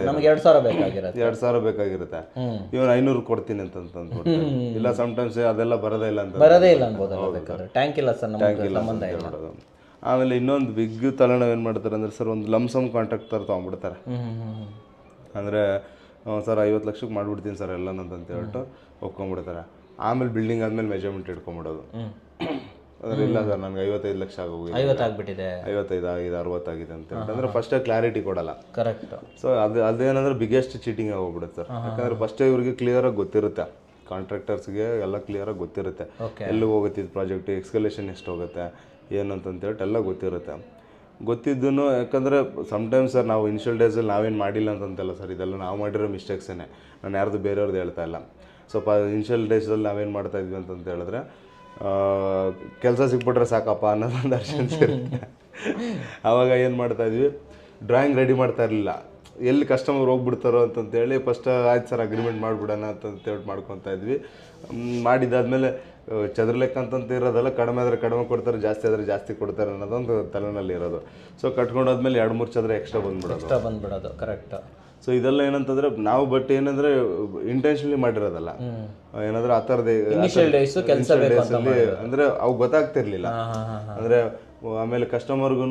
ನಮಗೆ 2,000 ಬೇಕಾಗಿರುತ್ತೆ, ಇವನು 500 ಕೊಡ್ತೀನಿ ಅಂತಂದ್ಬಿಟ್ಟು. ಇಲ್ಲ ಸಮ್ಟೈಮ್ಸ್ ಅದೆಲ್ಲ ಬರೋದೇ ಇಲ್ಲ ಅಂತ ಟ್ಯಾಂಕ್ ಇಲ್ಲ ಸರ್, ನೋಡೋದು. ಆಮೇಲೆ ಇನ್ನೊಂದು ಬಿಗ್ ತಲೆನೋವು ಏನು ಮಾಡ್ತಾರೆ ಅಂದರೆ ಸರ್, ಒಂದು ಲಮ್ಸಮ್ ಕಾಂಟ್ರಾಕ್ಟ್ ಥರ ತೊಗೊಂಡ್ಬಿಡ್ತಾರೆ. ಅಂದರೆ ಸರ್ 50 ಲಕ್ಷಕ್ಕೆ ಮಾಡಿಬಿಡ್ತೀನಿ ಸರ್ ಎಲ್ಲ ಅಂತ ಹೇಳ್ಬಿಟ್ಟು ಒಪ್ಕೊಂಡ್ಬಿಡ್ತಾರೆ. ಆಮೇಲೆ ಬಿಲ್ಡಿಂಗ್ ಆದಮೇಲೆ ಮೆಜರ್ಮೆಂಟ್ ಇಟ್ಕೊಂಡ್ಬಿಡೋದು. ಅಂದರೆ ಇಲ್ಲ ಸರ್ ನನಗೆ 55 ಲಕ್ಷ ಆಗೋಗಿದೆ, 55 ಆಗಿದೆ, 60 ಆಗಿದೆ ಅಂತ ಹೇಳ್ಬಿಟ್ಟು. ಅಂದರೆ ಫಸ್ಟೇ ಕ್ಲಾರಿಟಿ ಕೊಡಲ್ಲ. ಕರೆಕ್ಟ್. ಸೊ ಅದೇನಂದ್ರೆ ಬಿಗ್ಗೆಸ್ಟ್ ಚೀಟಿಂಗ್ ಆಗೋಗ್ಬಿಡುತ್ತೆ ಸರ್. ಯಾಕಂದರೆ ಫಸ್ಟೇ ಇವ್ರಿಗೆ ಕ್ಲಿಯರಾಗಿ ಗೊತ್ತಿರುತ್ತೆ, ಕಾಂಟ್ರಾಕ್ಟರ್ಸ್ಗೆ ಎಲ್ಲ ಕ್ಲಿಯರಾಗಿ ಗೊತ್ತಿರುತ್ತೆ, ಎಲ್ಲಿಗೆ ಹೋಗುತ್ತೆ ಇದು ಪ್ರಾಜೆಕ್ಟ್, ಎಕ್ಸ್ಕಲೇಷನ್ ಎಷ್ಟು ಹೋಗುತ್ತೆ ಏನು ಅಂತಂತೇಳಿ ಎಲ್ಲ ಗೊತ್ತಿದ್ದೂ. ಯಾಕಂದರೆ ಸಮ್ಟೈಮ್ಸ್ ಸರ್ ನಾವು ಇನಿಷಿಯಲ್ ಡೇಸಲ್ಲಿ ನಾವೇನು ಮಾಡಿಲ್ಲ ಅಂತಂತಲ್ಲ ಸರ್, ಇದೆಲ್ಲ ನಾವು ಮಾಡಿರೋ ಮಿಸ್ಟೇಕ್ಸೇ, ನಾನು ಯಾರ್ದು ಬೇರೆಯವ್ರದ್ದು ಹೇಳ್ತಾ ಇಲ್ಲ. ಸ್ವಲ್ಪ ಇನಿಷಿಯಲ್ ಡೇಸಲ್ಲಿ ನಾವೇನು ಮಾಡ್ತಾಯಿದ್ವಿ ಅಂತಂತ ಹೇಳಿದ್ರೆ, ಕೆಲಸ ಸಿಕ್ಬಿಟ್ರೆ ಸಾಕಪ್ಪ ಅನ್ನೋದೊಂದು ಅರ್ಷನ್ಸ್ ಇರುತ್ತೆ. ಆವಾಗ ಏನು ಮಾಡ್ತಾಯಿದ್ವಿ, ಡ್ರಾಯಿಂಗ್ ರೆಡಿ ಮಾಡ್ತಾ ಇರಲಿಲ್ಲ, ಎಲ್ಲಿ ಕಸ್ಟಮರ್ ಹೋಗ್ಬಿಡ್ತಾರೋ ಅಂತಂತೇಳಿ ಫಸ್ಟ್ ಆಯ್ತು ಸರ್ ಅಗ್ರಿಮೆಂಟ್ ಮಾಡಿಬಿಡೋಣ ಅಂತಂತೇಳಿ ಮಾಡ್ಕೊತಾ ಇದ್ವಿ. ಮಾಡಿದ್ದಾದ್ಮೇಲೆ ಚದ್ರ ಲೆಕ್ಕ ಅಂತಂತ ಇರೋದಲ್ಲ, ಕಡಿಮೆ ಆದರೆ ಕಡಿಮೆ ಕೊಡ್ತಾರೆ, ಜಾಸ್ತಿ ಆದರೆ ಜಾಸ್ತಿ ಕೊಡ್ತಾರೆ ಅನ್ನೋದೊಂದು ತಲೆನಲ್ಲಿ ಇರೋದು. ಸೊ ಕಟ್ಕೊಂಡಾದ್ಮೇಲೆ 2-3 ಚದರ ಎಕ್ಸ್ಟ್ರಾ ಬಂದ್ಬಿಡೋದು. ಕರೆಕ್ಟ್. ಸೊ ಇದೆಲ್ಲ ಏನಂತಂದರೆ ನಾವು ಬಟ್ ಏನಂದರೆ ಇಂಟೆನ್ಷನ್ಲಿ ಮಾಡಿರೋದಲ್ಲ, ಏನಾದರೂ ಆ ಥರದ್ದು ಇನಿಷಿಯಲ್ ಡೇಸಲ್ಲಿ ಅಂದರೆ ಅವು ಗೊತ್ತಾಗ್ತಿರ್ಲಿಲ್ಲ. ಅಂದರೆ ಆಮೇಲೆ ಕಸ್ಟಮರ್ಗೂ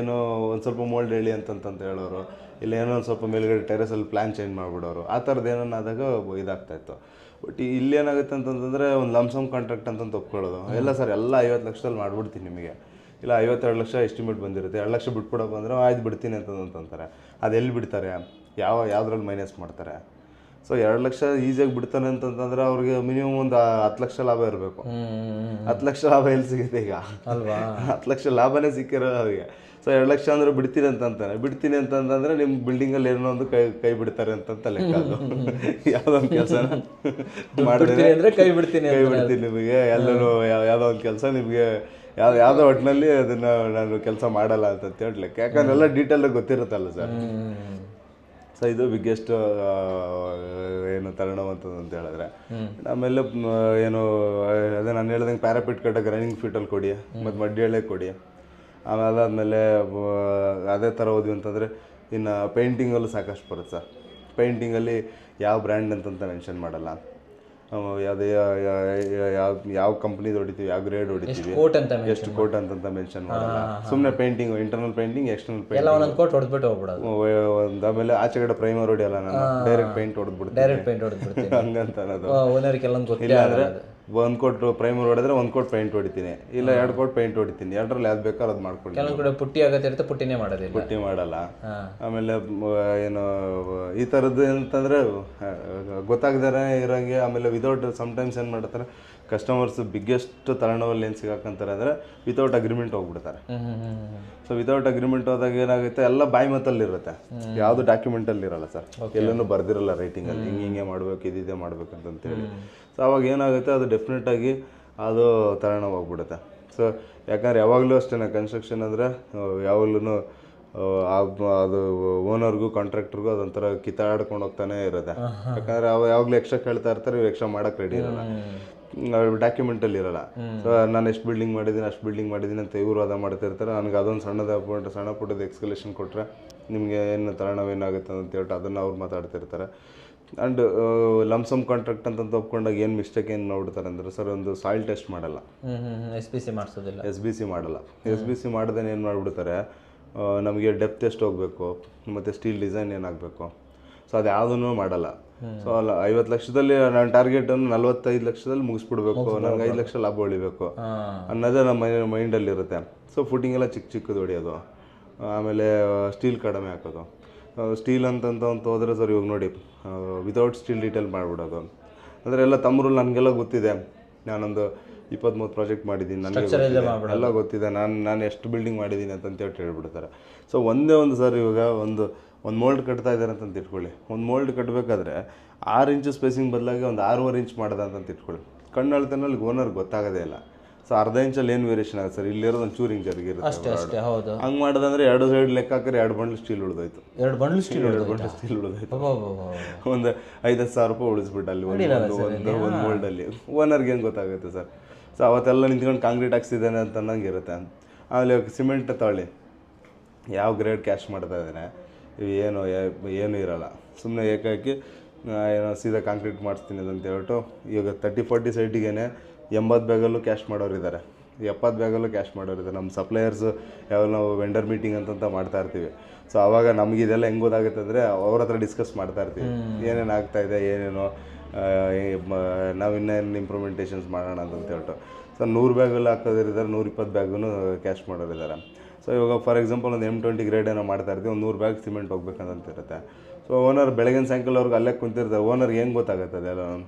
ಏನು ಒಂದು ಸ್ವಲ್ಪ ಮೋಲ್ಡ್ ಹೇಳಿ ಅಂತಂತ ಹೇಳೋರು, ಇಲ್ಲ ಏನೋ ಒಂದು ಸ್ವಲ್ಪ ಮೇಲ್ಗಡೆ ಟೆರೆಸಲ್ಲಿ ಪ್ಲ್ಯಾನ್ ಚೇಂಜ್ ಮಾಡಿಬಿಡೋರು, ಆ ಥರದ್ದು ಏನಾದಾಗ ಇದಾಗ್ತಾಯಿತ್ತು. ಬಟ್ ಇಲ್ಲಿ ಏನಾಗುತ್ತೆ ಅಂತಂತಂದರೆ ಒಂದು ಲಮ್ಸಮ್ ಕಾಂಟ್ರಾಕ್ಟ್ ಅಂತಂತ ಒಪ್ಕೊಳ್ಳೋದು, ಎಲ್ಲ ಸರ್ ಎಲ್ಲ 50 ಲಕ್ಷದಲ್ಲಿ ಮಾಡಿಬಿಡ್ತೀನಿ ನಿಮಗೆ, ಇಲ್ಲ 52 ಲಕ್ಷ ಎಸ್ಟಿಮೇಟ್ ಬಂದಿರುತ್ತೆ, 2 ಲಕ್ಷ ಬಿಟ್ಬಿಡಪ್ಪ ಅಂದರೆ ಆಯ್ತು ಬಿಡ್ತೀನಿ ಅಂತಂತಾರೆ. ಅದು ಎಲ್ಲಿ ಬಿಡ್ತಾರೆ, ಯಾವುದ್ರಲ್ಲಿ ಮೈನಸ್ ಮಾಡ್ತಾರೆ? ಸೊ 2 ಲಕ್ಷ ಈಸಿಯಾಗಿ ಬಿಡ್ತಾನೆ ಅಂತಂತಂದ್ರೆ ಅವ್ರಿಗೆ ಮಿನಿಮಮ್ ಒಂದು 10 ಲಕ್ಷ ಲಾಭ ಇರಬೇಕು. 10 ಲಕ್ಷ ಲಾಭ ಎಲ್ಲಿ ಸಿಗುತ್ತೆ ಈಗ ಅಲ್ವಾ? 10 ಲಕ್ಷ ಲಾಭನೇ ಸಿಕ್ಕಿರೋದು ಅವ್ರಿಗೆ. ಸೊ 2 ಲಕ್ಷ ಅಂದರೆ ಬಿಡ್ತೀನಿ ಬಿಡ್ತೀನಿ ಅಂತಂದ್ರೆ ನಿಮ್ಮ ಬಿಲ್ಡಿಂಗಲ್ಲಿ ಏನೋ ಒಂದು ಕೈ ಬಿಡ್ತಾರೆ ಅಂತಂತ ಲೆಕ್ಕ. ಅದು ಯಾವುದೋ ಒಂದು ಕೆಲಸ ಮಾಡಿದ್ರೆ ಕೈ ಬಿಡ್ತೀನಿ ನಿಮಗೆ, ಎಲ್ಲರೂ ಯಾವುದೋ ಒಂದು ಕೆಲಸ ನಿಮಗೆ ಯಾವುದೋ ಒಟ್ಟಿನಲ್ಲಿ ಅದನ್ನು ನಾನು ಕೆಲಸ ಮಾಡಲ್ಲ ಅಂತ ಹೇಳ್ಲಿಕ್ಕೆ, ಯಾಕಂದ್ರೆ ಎಲ್ಲ ಡೀಟೇಲಾಗಿ ಗೊತ್ತಿರುತ್ತಲ್ಲ ಸರ್. ಸೊ ಇದು ಬಿಗ್ಗೆಸ್ಟ್ ಏನು ತಲೆನೋವಂಥದ್ದು ಅಂತ ಹೇಳಿದ್ರೆ. ಆಮೇಲೆ ಏನು ಅದೇ ನಾನು ಹೇಳ್ದಂಗೆ ಪ್ಯಾರಾಪಿಟ್ ಕಟ್ಟಕ್ಕೆ ರನ್ನಿಂಗ್ ಫೀಟಲ್ಲಿ ಕೊಡಿ, ಮತ್ತು ಮಡ್ಡಿಯಲ್ಲೇ ಕೊಡಿ. ಆಮೇಲೆ ಅದೇ ಥರ ಹೋದ್ವಿ ಅಂತಂದರೆ ಇನ್ನು ಪೇಂಟಿಂಗಲ್ಲೂ ಸಾಕಷ್ಟು ಬರುತ್ತೆ ಸರ್. ಪೇಂಟಿಂಗಲ್ಲಿ ಯಾವ ಬ್ರ್ಯಾಂಡ್ ಅಂತಂತ ಮೆನ್ಷನ್ ಮಾಡಲ್ಲ, ಯಾವುದೇ ಯಾವ ಕಂಪ್ನಿದು ಹೊಡಿತೀವಿ, ಯಾವ ಗ್ರೇಡ್ ಹೊಡಿತೀವಿ, ಎಷ್ಟು ಕೋಟ್ ಅಂತಂತ ಮೆನ್ಷನ್ ಮಾಡಲ್ಲ. ಸುಮ್ಮನೆ painting, internal painting, external painting, ಆಮೇಲೆ ಆಚೆ ಕಡೆ ಪ್ರೈಮರ್ ಹೊಡಿಯಲ್ಲ, ನಾನು ಡೈರೆಕ್ಟ್ ಪೇಂಟ್ ಹೊಡೆದ್ಬಿಡ್ತೀನಿ ಹಂಗಂತ ಅನ್ನೋದು. ಇಲ್ಲ ಅಂದರೆ 1 ಕೋಟ್ ಪ್ರೈಮರ್ ಹೊಡೆದ್ರೆ 1 ಕೋಟ್ ಪೇಂಟ್ ಹೊಡಿತೀನಿ, ಇಲ್ಲ 2 ಕೋಟ್ ಪೇಂಟ್ ಹೊಡಿತೀನಿ, 2ರಲ್ಲಿ ಯಾವ್ದು ಬೇಕಾದ್ರೆ ಅದು ಮಾಡ್ಕೊಂಡು. ಕೆಲವೊಂದು ಕಡೆ ಪುಟ್ಟಿ ಆಗತ್ತೆ, ಪುಟ್ಟಿ ಮಾಡಲ್ಲ. ಆಮೇಲೆ ಏನು ಈ ಥರದ್ದು ಏನಂತಂದರೆ ಗೊತ್ತಾಗ್ದಾರೆ ಇರೋಂಗೆ. ಆಮೇಲೆ ವಿತೌಟ್ ಸಮ್ಟೈಮ್ಸ್ ಏನು ಮಾಡ್ತಾರೆ ಕಸ್ಟಮರ್ಸ್ ಬಿಗ್ಗೆಸ್ಟ್ ತಲೆನೋವಲ್ಲಿ ಏನು ಸಿಗಾಕಂತಾರೆ ಅಂದರೆ ವಿತೌಟ್ ಅಗ್ರಿಮೆಂಟ್ ಹೋಗ್ಬಿಡ್ತಾರೆ. ಸೊ ವಿತೌಟ್ ಅಗ್ರಿಮೆಂಟ್ ಹೋದಾಗ ಏನಾಗುತ್ತೆ, ಎಲ್ಲ ಬಾಯಿ ಮಾತಲ್ಲಿ ಇರುತ್ತೆ, ಯಾವುದು ಡಾಕ್ಯುಮೆಂಟಲ್ಲಿ ಇರಲ್ಲ ಸರ್, ಎಲ್ಲೂ ಬರ್ದಿರಲ್ಲ ರೈಟಿಂಗಲ್ಲಿ ಹಿಂಗೆ ಮಾಡಬೇಕು, ಇದಿದೆ ಮಾಡ್ಬೇಕು ಅಂತೇಳಿ. ಸೊ ಅವಾಗ ಏನಾಗುತ್ತೆ, ಅದು ಡೆಫಿನೆಟಾಗಿ ಅದು ತಲೆನೋವು ಹೋಗ್ಬಿಡುತ್ತೆ. ಸೊ ಯಾಕಂದ್ರೆ ಯಾವಾಗಲೂ ಅಷ್ಟೇ ಕನ್ಸ್ಟ್ರಕ್ಷನ್ ಅಂದರೆ ಯಾವಾಗಲೂ ಅದು ಓನರ್ಗೂ ಕಾಂಟ್ರಾಕ್ಟರ್ಗೂ ಅದೊಂಥರ ಕಿತ್ತಾಡ್ಕೊಂಡು ಹೋಗ್ತಾನೆ ಇರುತ್ತೆ. ಯಾಕಂದರೆ ಯಾವಾಗಲೂ ಎಕ್ಸ್ಟ್ರಾ ಕೇಳ್ತಾ ಇರ್ತಾರೆ, ಇವ್ರು ಎಕ್ಸ್ಟ್ರಾ ಮಾಡೋಕ್ಕೆ ರೆಡಿ ಇರಲ್ಲ, ಡಾಕ್ಯುಮೆಂಟಲ್ಲಿ ಇರಲ್ಲ. ಸೊ ನಾನು ಎಷ್ಟು ಬಿಲ್ಡಿಂಗ್ ಮಾಡಿದ್ದೀನಿ ಅಷ್ಟು ಬಿಲ್ಡಿಂಗ್ ಮಾಡಿದ್ದೀನಿ ಅಂತ ಇವರು ವಾದ ಮಾಡ್ತಿರ್ತಾರೆ. ನನಗೆ ಅದೊಂದು ಸಣ್ಣ ಪುಟ್ಟದ ಎಕ್ಸ್ಕಲೇಷನ್ ಕೊಟ್ಟರೆ ನಿಮಗೆ ಏನು ತಲೆನೋವು ಏನಾಗುತ್ತೆ ಅಂತ ಹೇಳ್ಬಿಟ್ಟು ಅದನ್ನು ಅವ್ರು ಮಾತಾಡ್ತಿರ್ತಾರೆ. ಆ್ಯಂಡ್ ಲಮ್ಸಮ್ ಕಾಂಟ್ರಾಕ್ಟ್ ಅಂತ ಒಪ್ಕೊಂಡಾಗ ಏನು ಮಿಸ್ಟೇಕ್ ಏನು ನೋಡ್ತಾರೆ ಅಂದರೆ ಸರ್, ಒಂದು ಸಾಯಿಲ್ ಟೆಸ್ಟ್ ಮಾಡಲ್ಲ, ಎಸ್ ಬಿ ಸಿ ಮಾಡಲ್ಲ. ಎಸ್ ಬಿ ಸಿ ಮಾಡ್ದೇ ಏನು ಮಾಡಿಬಿಡ್ತಾರೆ, ನಮಗೆ ಡೆಪ್ತ್ ಎಷ್ಟು ಹೋಗಬೇಕು ಮತ್ತು ಸ್ಟೀಲ್ ಡಿಸೈನ್ ಏನಾಗಬೇಕು, ಸೊ ಅದು ಯಾವುದೂ ಮಾಡಲ್ಲ. ಸೊ ಅಲ್ಲ 50 ಲಕ್ಷದಲ್ಲಿ ನನ್ನ ಟಾರ್ಗೆಟನ್ನು 45 ಲಕ್ಷದಲ್ಲಿ ಮುಗಿಸ್ಬಿಡ್ಬೇಕು, ನನಗೆ 5 ಲಕ್ಷ ಲಾಭ ಉಳಿಬೇಕು ಅನ್ನೋದೇ ನಮ್ಮ ಮೈಂಡಲ್ಲಿರುತ್ತೆ. ಸೊ ಫುಟಿಂಗ್ ಎಲ್ಲ ಚಿಕ್ಕದು ಹೊಡಿಯೋದು, ಆಮೇಲೆ ಸ್ಟೀಲ್ ಕಡಿಮೆ ಹಾಕೋದು. ಸ್ಟೀಲ್ ಅಂತಂತ ಹೋದರೆ ಸರ್ ಇವಾಗ ನೋಡಿ ವಿತೌಟ್ ಸ್ಟೀಲ್ ಡೀಟೇಲ್ ಮಾಡಿಬಿಡೋದು. ಅಂದರೆ ಎಲ್ಲ ತಮ್ಮರು ನನಗೆಲ್ಲ ಗೊತ್ತಿದೆ, ನಾನೊಂದು 23 ಪ್ರಾಜೆಕ್ಟ್ ಮಾಡಿದ್ದೀನಿ, ನನಗೆ ಎಲ್ಲ ಗೊತ್ತಿದೆ, ನಾನು ಎಷ್ಟು ಬಿಲ್ಡಿಂಗ್ ಮಾಡಿದ್ದೀನಿ ಅಂತಂತ ಹೇಳ್ಬಿಡ್ತಾರೆ. ಸೊ ಒಂದೇ ಒಂದು ಸರ್ ಇವಾಗ ಒಂದು ಮೋಲ್ಡ್ ಕಟ್ತಾ ಇದ್ದಾರೆ ಅಂತಂತ ಇಟ್ಕೊಳ್ಳಿ, ಒಂದು ಮೋಲ್ಡ್ ಕಟ್ಟಬೇಕಾದ್ರೆ 6 ಇಂಚು ಸ್ಪೇಸಿಂಗ್ ಬದಲಾಗಿ ಒಂದು 6.5 ಇಂಚ್ ಮಾಡ್ದೆ ಅಂತಂತ ಇಟ್ಕೊಳ್ಳಿ, ಕಣ್ಣಳ್ತನಲ್ಲಿ ಓನರ್ಗೆ ಗೊತ್ತಾಗೋದೇ ಇಲ್ಲ. ಸೊ ಅರ್ಧ ಇಂಚಲ್ಲಿ ಏನು ವೇರಿಯೇಷನ್ ಆಗುತ್ತೆ ಸರ್, ಇಲ್ಲಿರೋದು ಒಂದು ಚೂರಿಂಗ್ ಜರುಗಿರುತ್ತೆ. ಹಂಗೆ ಮಾಡೋದಂದ್ರೆ 2 ಸೈಡ್ ಲೆಕ್ಕ ಹಾಕಿದ್ರೆ 2 ಬಂಡ್ಲ್ ಸ್ಟೀಲ್ ಉಳಿದೋಯ್ತು, 2 ಬಂಡ್ಲ್ ಸ್ಟೀಲ್ ಉಳಿದೋಯ್ತು. ಒಂದು 5-10 ಸಾವಿರ ರೂಪಾಯಿ ಉಳಿಸ್ಬಿಟ್ಟು ಅಲ್ಲಿ ಒಂದು ಮೋಲ್ಡಲ್ಲಿ ಓನರ್ಗೆ ಏನು ಗೊತ್ತಾಗುತ್ತೆ ಸರ್. ಸೊ ಅವತ್ತೆಲ್ಲ ನಿಂತ್ಕೊಂಡು ಕಾಂಕ್ರೀಟ್ ಹಾಕ್ಸಿದ್ದಾನೆ ಅಂತ ಅನ್ನಂಗೆ ಇರುತ್ತೆ. ಆಮೇಲೆ ಸಿಮೆಂಟ್ ತಗೊಳ್ಳಿ, ಯಾವ ಗ್ರೇಡ್ ಕ್ಯಾಶ್ ಮಾಡ್ತಾ ಇದ್ದಾನೆ, ಏನು ಇರೋಲ್ಲ, ಸುಮ್ಮನೆ ಏಕಾಕಿ ಏನೋ ಸೀದಾ ಕಾಂಕ್ರೀಟ್ ಮಾಡಿಸ್ತೀನಿ ಅಂತ ಹೇಳ್ಬಿಟ್ಟು ಇವಾಗ 30-40 ಸೈಟಿಗೆ 80 ಬ್ಯಾಗಲ್ಲೂ ಕ್ಯಾಶ್ ಮಾಡೋರಿದ್ದಾರೆ, 70 ಬ್ಯಾಗಲ್ಲೂ ಕ್ಯಾಶ್ ಮಾಡೋರಿದ್ದಾರೆ. ನಮ್ಮ ಸಪ್ಲೈಯರ್ಸು ಯಾವಾಗ ನಾವು ವೆಂಡರ್ ಮೀಟಿಂಗ್ ಅಂತಂತ ಮಾಡ್ತಾ ಇರ್ತೀವಿ. ಸೊ ಆವಾಗ ನಮಗೆ ಇದೆಲ್ಲ ಹೆಂಗೆ ಗೊತ್ತಾಗುತ್ತೆ ಅಂದರೆ ಅವ್ರ ಹತ್ರ ಡಿಸ್ಕಸ್ ಮಾಡ್ತಾ ಇರ್ತೀವಿ, ಏನೇನು ಆಗ್ತಾಯಿದೆ, ಏನೇನೋ ನಾವು ಇನ್ನೇನು ಇಂಪ್ರೂವ್ಮೆಂಟೇಷನ್ಸ್ ಮಾಡೋಣ ಅಂತ ಹೇಳ್ಬಿಟ್ಟು. ಸೊ 100 ಬ್ಯಾಗಲ್ಲಿ ಹಾಕೋದಿದ್ದಾರೆ, 120 ಬ್ಯಾಗೂ ಕ್ಯಾಶ್ ಮಾಡೋರಿದ್ದಾರೆ. ಸೊ ಇವಾಗ ಫಾರ್ ಎಕ್ಸಾಂಪಲ್ ಒಂದು M20 ಗ್ರೇಡ್ ಏನೋ ಮಾಡ್ತಾ ಇರ್ತೀವಿ, ಒಂದು 100 ಬ್ಯಾಗ್ ಸಿಮೆಂಟ್ ಹೋಗ್ಬೇಕಂತ ಇರುತ್ತೆ. ಸೊ ಓನರ್ ಬೆಳಗಿನ ಸಾಯಂಕಾಲವ್ರಿಗೆ ಅಲ್ಲೇ ಕುಂತಿರ್ತಾರೆ, ಓನರ್ಗೆ ಹೆಂಗೆ ಗೊತ್ತಾಗುತ್ತೆ ಅದೆಲ್ಲ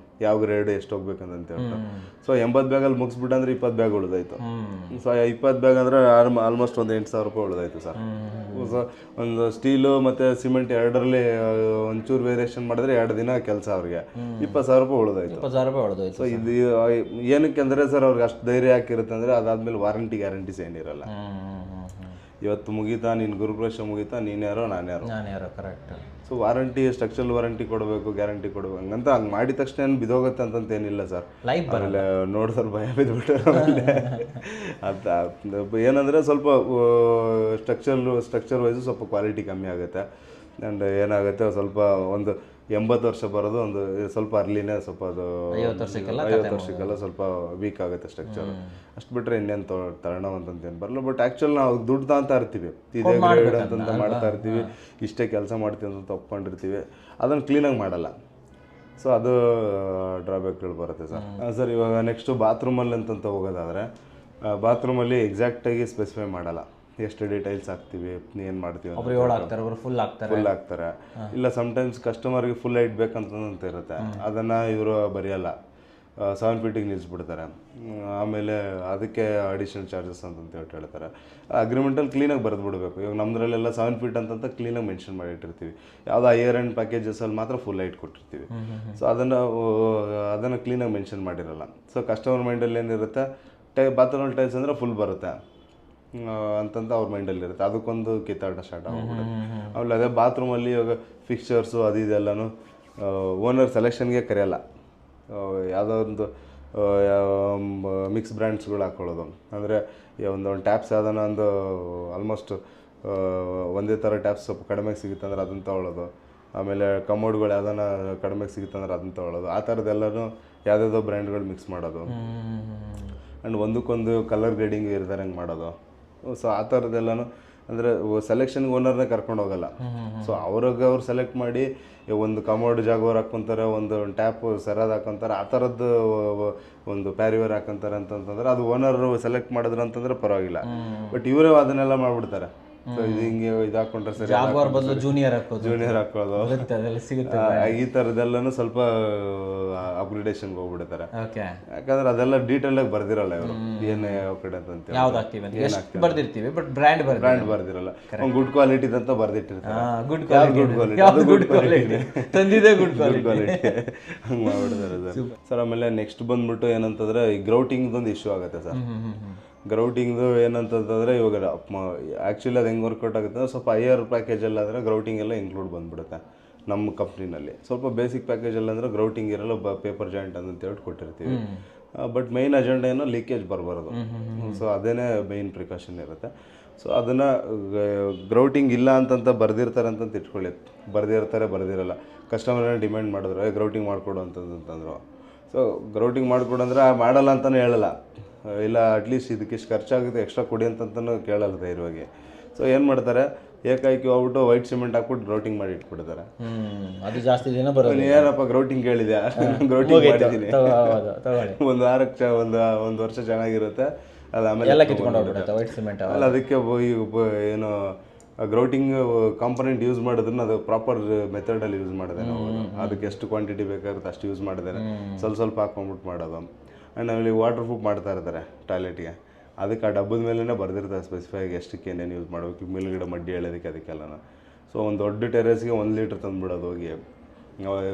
ಯಾವ ಗ್ರೇಡ್ ಎಷ್ಟು ಹೋಗ್ಬೇಕಂತ ಹೇಳ್ಬಿಟ್ಟು. ಸೊ 80 ಬ್ಯಾಗಲ್ಲಿ ಮುಗಿಸ್ಬಿಟ್ಟು ಅಂದರೆ 20 ಬ್ಯಾಗ್ ಉಳಿದೋಯ್ತು. ಸೊ 20 ಬ್ಯಾಗ್ ಅಂದರೆ ಆಲ್ಮೋಸ್ಟ್ ಒಂದು 8,000 ರೂಪಾಯಿ ಉಳಿದೋಯ್ತು ಸರ್. ಸೊ ಒಂದು ಸ್ಟೀಲು ಮತ್ತು ಸಿಮೆಂಟ್ ಎರಡರಲ್ಲಿ ಒಂಚೂರು ವೇರಿಯೇಷನ್ ಮಾಡಿದ್ರೆ 2 ದಿನ ಕೆಲಸ ಅವ್ರಿಗೆ 20,000 ರೂಪಾಯಿ ಉಳಿದೋಯ್ತು. ಸೊ ಇದು ಏನಕ್ಕೆ ಅಂದರೆ ಸರ್ ಅವ್ರಿಗೆ ಅಷ್ಟು ಧೈರ್ಯ ಹಾಕಿರುತ್ತೆ ಅಂದರೆ ಅದಾದಮೇಲೆ ವಾರಂಟಿ ಗ್ಯಾರಂಟೀಸ್ ಏನಿರಲ್ಲ. ಇವತ್ತು ಮುಗೀತಾ, ನೀನು ಗುರುಪ್ರವೇಶ ಮುಗೀತಾ, ನೀನ್ಯಾರೋ ನಾನ್ಯಾರೋ correct. So warranty, structural warranty ಕೊಡಬೇಕು, ಗ್ಯಾರಂಟಿ ಕೊಡಬೇಕು, ಹಂಗಂತ ಹಂಗೆ ಮಾಡಿದ ತಕ್ಷಣ ಏನು ಬಿದೋಗುತ್ತೆ ಅಂತಂತ ಏನಿಲ್ಲ ಸರ್. ಆಮೇಲೆ ನೋಡಿದ್ರೆ ಭಯ ಬಿದ್ದುಬಿಟ್ರೆ ಆಮೇಲೆ ಅದು ಏನಂದರೆ ಸ್ವಲ್ಪ ಸ್ಟ್ರಕ್ಚರ್ ವೈಸು ಸ್ವಲ್ಪ ಕ್ವಾಲಿಟಿ ಕಮ್ಮಿ ಆಗುತ್ತೆ. ಆ್ಯಂಡ್ ಏನಾಗುತ್ತೆ ಸ್ವಲ್ಪ ಒಂದು 80 ವರ್ಷ ಬರೋದು ಒಂದು ಸ್ವಲ್ಪ ಅರ್ಲಿನೇ ಸ್ವಲ್ಪ ಅದು 50 ವರ್ಷಕ್ಕೆಲ್ಲ ಸ್ವಲ್ಪ ವೀಕ್ ಆಗುತ್ತೆ ಸ್ಟ್ರಕ್ಚರ್. ಅಷ್ಟು ಬಿಟ್ಟರೆ ಇನ್ನೇನು ತಗೊಳ್ಳೋ ಅಂತಂತೇನು ಬರಲ್ಲ. ಬಟ್ ಆ್ಯಕ್ಚುಲಿ ನಾವು ದುಡ್ಡು ಅಂತ ಇರ್ತೀವಿ, ಇದೇ ಗ್ರೇಡ್ ಅಂತಂತ ಮಾಡ್ತಾ ಇರ್ತೀವಿ, ಇಷ್ಟೇ ಕೆಲಸ ಮಾಡ್ತೀವಿ ಅಂತ ಒಪ್ಕೊಂಡಿರ್ತೀವಿ, ಅದನ್ನು ಕ್ಲೀನಾಗಿ ಮಾಡಲ್ಲ. ಸೊ ಅದು ಡ್ರಾಬ್ಯಾಕ್ಗಳು ಬರುತ್ತೆ ಸರ್. ಇವಾಗ ನೆಕ್ಸ್ಟು ಬಾತ್ರೂಮಲ್ಲಿ ಅಂತಂತ ಹೋಗೋದಾದರೆ ಬಾತ್ರೂಮಲ್ಲಿ ಎಕ್ಸಾಕ್ಟಾಗಿ ಸ್ಪೆಸಿಫೈ ಮಾಡಲ್ಲ, ಎಷ್ಟು ಡೀಟೈಲ್ಸ್ ಹಾಕ್ತೀವಿ, ಏನು ಮಾಡ್ತೀವಿ, ಫುಲ್ ಹಾಕ್ತಾರೆ. ಇಲ್ಲ ಸಮ್ಟೈಮ್ಸ್ ಕಸ್ಟಮರ್ಗೆ ಫುಲ್ ಲೈಟ್ ಬೇಕಂತ ಇರುತ್ತೆ, ಅದನ್ನು ಇವರು ಬರೆಯಲ್ಲ, 7 ಫೀಟಿಗೆ ನಿಲ್ಲಿಸ್ಬಿಡ್ತಾರೆ. ಆಮೇಲೆ ಅದಕ್ಕೆ ಅಡಿಷನಲ್ ಚಾರ್ಜಸ್ ಅಂತ ಹೇಳ್ತಾರೆ. ಅಗ್ರಿಮೆಂಟಲ್ಲಿ ಕ್ಲೀನಾಗಿ ಬರೆದು ಬಿಡಬೇಕು. ಇವಾಗ ನಮ್ಮದ್ರಲ್ಲೆಲ್ಲ 7 ಫೀಟ್ ಅಂತ ಕ್ಲೀನಾಗಿ ಮೆನ್ಷನ್ ಮಾಡಿಟ್ಟಿರ್ತೀವಿ. ಯಾವುದೋ ಹೈಯರ್ ಆ್ಯಂಡ್ ಪ್ಯಾಕೇಜಸಲ್ಲಿ ಮಾತ್ರ ಫುಲ್ ಲೈಟ್ ಕೊಟ್ಟಿರ್ತೀವಿ. ಸೊ ಅದನ್ನು ಕ್ಲೀನಾಗಿ ಮೆನ್ಷನ್ ಮಾಡಿರಲ್ಲ. ಸೊ ಕಸ್ಟಮರ್ ಮೈಂಡಲ್ಲಿ ಏನಿರುತ್ತೆ, ಬಾತ್ರೂಮಲ್ಲಿ ಟೈಲ್ಸ್ ಅಂದರೆ ಫುಲ್ ಬರುತ್ತೆ ಅಂತಂತ ಅವ್ರ ಮೈಂಡಲ್ಲಿರುತ್ತೆ. ಅದಕ್ಕೊಂದು ಕಿತ್ತಾಟ ಸ್ಟಾರ್ಟ್ ಆಗ್ಬಿಡುತ್ತೆ. ಆಮೇಲೆ ಅದೇ ಬಾತ್ರೂಮಲ್ಲಿ ಇವಾಗ ಫಿಕ್ಚರ್ಸು ಅದು ಇದೆಲ್ಲನೂ ಓನರ್ ಸೆಲೆಕ್ಷನ್ಗೆ ಕರೆಯಲ್ಲ. ಯಾವುದೋ ಒಂದು ಮಿಕ್ಸ್ ಬ್ರ್ಯಾಂಡ್ಸ್ಗಳು ಹಾಕ್ಕೊಳ್ಳೋದು, ಅಂದರೆ ಒಂದು ಟ್ಯಾಪ್ಸ್ ಯಾವುದನ್ನ ಒಂದು ಆಲ್ಮೋಸ್ಟ್ ಒಂದೇ ಥರ ಟ್ಯಾಪ್ಸ್ ಸ್ವಲ್ಪ ಕಡಿಮೆಗೆ ಸಿಗುತ್ತೆ ಅಂದರೆ ಅದನ್ನು ತೊಗೊಳ್ಳೋದು. ಆಮೇಲೆ ಕಮೋಡ್ಗಳು ಯಾವುದನ್ನ ಕಡಿಮೆಗೆ ಸಿಗುತ್ತೆ ಅಂದ್ರೆ ಅದನ್ನು ತೊಗೊಳ್ಳೋದು. ಆ ಥರದ್ದೆಲ್ಲನೂ ಯಾವುದ್ಯಾವುದೋ ಬ್ರ್ಯಾಂಡ್ಗಳು ಮಿಕ್ಸ್ ಮಾಡೋದು. ಆ್ಯಂಡ್ ಒಂದಕ್ಕೊಂದು ಕಲರ್ ಗ್ರೇಡಿಂಗ್ ಇರ್ದಾರಂಗೆ ಮಾಡೋದು. ಸೊ ಆ ಥರದ್ದೆಲ್ಲನೂ ಅಂದರೆ ಸೆಲೆಕ್ಷನ್ಗೆ ಓನರ್ನೇ ಕರ್ಕೊಂಡು ಹೋಗಲ್ಲ. ಸೊ ಅವ್ರಿಗೆ ಸೆಲೆಕ್ಟ್ ಮಾಡಿ ಒಂದು ಕಮೋಡ್ ಜಾಗೋರ್ ಹಾಕ್ಕೊಂತಾರೆ, ಒಂದು ಟ್ಯಾಪ್ ಸರದ್ ಹಾಕ್ಕೊಂತಾರೆ, ಆ ಥರದ್ದು ಒಂದು ಪ್ಯಾರಿವೇರ್ ಹಾಕ್ಕೊಂತಾರೆ ಅಂತಂತಂದ್ರೆ ಅದು ಓನರ್ ಸೆಲೆಕ್ಟ್ ಮಾಡಿದ್ರು ಅಂತಂದ್ರೆ ಪರವಾಗಿಲ್ಲ. ಬಟ್ ಇವರೇ ಅದನ್ನೆಲ್ಲ ಮಾಡ್ಬಿಡ್ತಾರೆ. ಸೊ ಇದು ಹಿಂಗೆ ಇದು ಹಾಕೊಂಡ್ರೆ ಸರಿ, ಜೂನಿಯರ್ ಹಾಕೋದು, ಈ ಥರದ್ದೆಲ್ಲನೂ ಸ್ವಲ್ಪ ಅಪ್ಗ್ರೇಡೇಷನ್ಗೆ ಹೋಗ್ಬಿಡ್ತಾರೆ. ಯಾಕಂದ್ರೆ ಅದೆಲ್ಲ ಡೀಟೇಲಾಗಿ ಬರ್ದಿರಲ್ಲ ಇವರು, ಏನೇ ಯಾವ ಕಡೆ ಅಂತ ಬರ್ದಿರ್ತೀವಿ, ಬಟ್ ಬ್ರ್ಯಾಂಡ್ ಬರ್ದಿರಲ್ಲ. ಗುಡ್ ಕ್ವಾಲಿಟಿ ಅಂತ ಬರ್ದಿಟ್ಟಿರ್ತಾರೆ, ಗುಡ್ ಕ್ವಾಲಿಟಿ ಹಂಗೆ ಮಾಡ್ಬಿಡ್ತಾರೆ ಸರ್. ಆಮೇಲೆ ನೆಕ್ಸ್ಟ್ ಬಂದ್ಬಿಟ್ಟು ಏನಂತಂದ್ರೆ ಈ ಗ್ರೌಟಿಂಗ್ದೊಂದು ಇಶ್ಯೂ ಆಗುತ್ತೆ ಸರ್. ಗ್ರೌಟಿಂಗ್ದು ಏನಂತಂದರೆ ಇವಾಗ ಆ್ಯಕ್ಚುಲಿ ಅದು ಹೆಂಗೆ ವರ್ಕೌಟ್ ಆಗುತ್ತೆ ಅಂದರೆ ಸ್ವಲ್ಪ ಹೈಯರ್ ಪ್ಯಾಕೇಜಲ್ಲಾದರೆ ಗ್ರೌಟಿಂಗ್ ಎಲ್ಲ ಇನ್ಕ್ಲೂಡ್ ಬಂದುಬಿಡುತ್ತೆ ನಮ್ಮ ಕಂಪ್ನಿನಲ್ಲಿ. ಸ್ವಲ್ಪ ಬೇಸಿಕ್ ಪ್ಯಾಕೇಜಲ್ಲಿ ಅಂದರೆ ಗ್ರೌಟಿಂಗ್ ಇರಲ್ಲ, ಪೇಪರ್ ಜಾಯಿಂಟ್ ಅಂತೇಳಿ ಕೊಟ್ಟಿರ್ತೀವಿ. ಬಟ್ ಮೇಯ್ನ್ ಅಜೆಂಡಾ ಏನೋ ಲೀಕೇಜ್ ಬರಬಾರ್ದು. ಸೊ ಅದೇನೇ ಮೇಯ್ನ್ ಪ್ರಿಕಾಷನ್ ಇರುತ್ತೆ. ಸೊ ಅದನ್ನು ಗ್ರೌಟಿಂಗ್ ಇಲ್ಲ ಅಂತಂತ ಬರ್ದಿರ್ತಾರೆ ಅಂತಂತ ಇಟ್ಕೊಳ್ಳಿ, ಬರ್ದಿರಲ್ಲ, ಕಸ್ಟಮರ್ನ ಡಿಮ್ಯಾಂಡ್ ಮಾಡಿದ್ರು ಗ್ರೌಟಿಂಗ್ ಮಾಡಿಕೊಡು ಅಂತಂದ್ರು. ಸೊ ಗ್ರೌಟಿಂಗ್ ಮಾಡಿಕೊಡು ಅಂದರೆ ಮಾಡಲ್ಲ ಅಂತಲೂ ಹೇಳಲ್ಲ, ಇಲ್ಲ ಅಟ್ಲೀಸ್ಟ್ ಇದಕ್ಕೆ ಇಷ್ಟು ಖರ್ಚಾಗುತ್ತೆ ಎಕ್ಸ್ಟ್ರಾ ಕೊಡಿ ಅಂತಂತನೂ ಕೇಳಲ್ಲ ಧೈರ್ಯವಾಗಿ. ಸೊ ಏನು ಮಾಡ್ತಾರೆ, ಏಕಾಏಕಿ ಹೋಗ್ಬಿಟ್ಟು ವೈಟ್ ಸಿಮೆಂಟ್ ಹಾಕ್ಬಿಟ್ಟು ಗ್ರೌಟಿಂಗ್ ಮಾಡಿ ಇಟ್ಬಿಡ್ತಾರೆ. ಅದು ಜಾಸ್ತಿ ದಿನ ಬರೋದು. ಏನಪ್ಪ ಗ್ರೌಟಿಂಗ್ ಕೇಳಿದೆ, ಗ್ರೌಟಿಂಗ್ ಮಾಡಿದ್ದೀನಿ, ಒಂದು ವಾರಕ್ಕೆ ಒಂದು ವರ್ಷ ಚೆನ್ನಾಗಿರುತ್ತೆ, ಅದು ಆಮೇಲೆ ವೈಟ್ ಸಿಮೆಂಟ್. ಅಲ್ಲ ಅದಕ್ಕೆ ಏನು ಗ್ರೌಟಿಂಗ್ ಕಾಂಪೊನೆಂಟ್ ಯೂಸ್ ಮಾಡಿದ್ರು ಅದು ಪ್ರಾಪರ್ ಮೆಥಡಲ್ಲಿ ಯೂಸ್ ಮಾಡಿದೆ ನಾವು. ಅದಕ್ಕೆ ಎಷ್ಟು ಕ್ವಾಂಟಿಟಿ ಬೇಕಾಗುತ್ತೆ ಅಷ್ಟು ಯೂಸ್ ಮಾಡಿದ್ದೇನೆ, ಸ್ವಲ್ಪ ಹಾಕ್ಕೊಂಬಿಟ್ಟು ಮಾಡೋದು. ಆ್ಯಂಡ್ ಆಮೇಲೆ ವಾಟರ್ ಪ್ರೂಫ್ ಮಾಡ್ತಾ ಇರ್ತಾರೆ ಟಾಯ್ಲೆಟ್ಗೆ, ಅದಕ್ಕೆ ಆ ಡಬ್ಬದ ಮೇಲೇ ಬರ್ದಿರ್ತಾರೆ ಸ್ಪೆಸಿಫೈಯಾಗಿ ಎಷ್ಟಕ್ಕೆ ಏನೇನು ಯೂಸ್ ಮಾಡಬೇಕು, ಮೇಲ್ಗಡೆ ಮಡ್ಡಿ ಎಳೆಯೋದಕ್ಕೆ ಅದಕ್ಕೆಲ್ಲ. ಸೊ ಒಂದು ದೊಡ್ಡ ಟೆರೇಸ್ಗೆ 1 ಲೀಟ್ರ್ ತಂದುಬಿಡೋದು ಹೋಗಿ.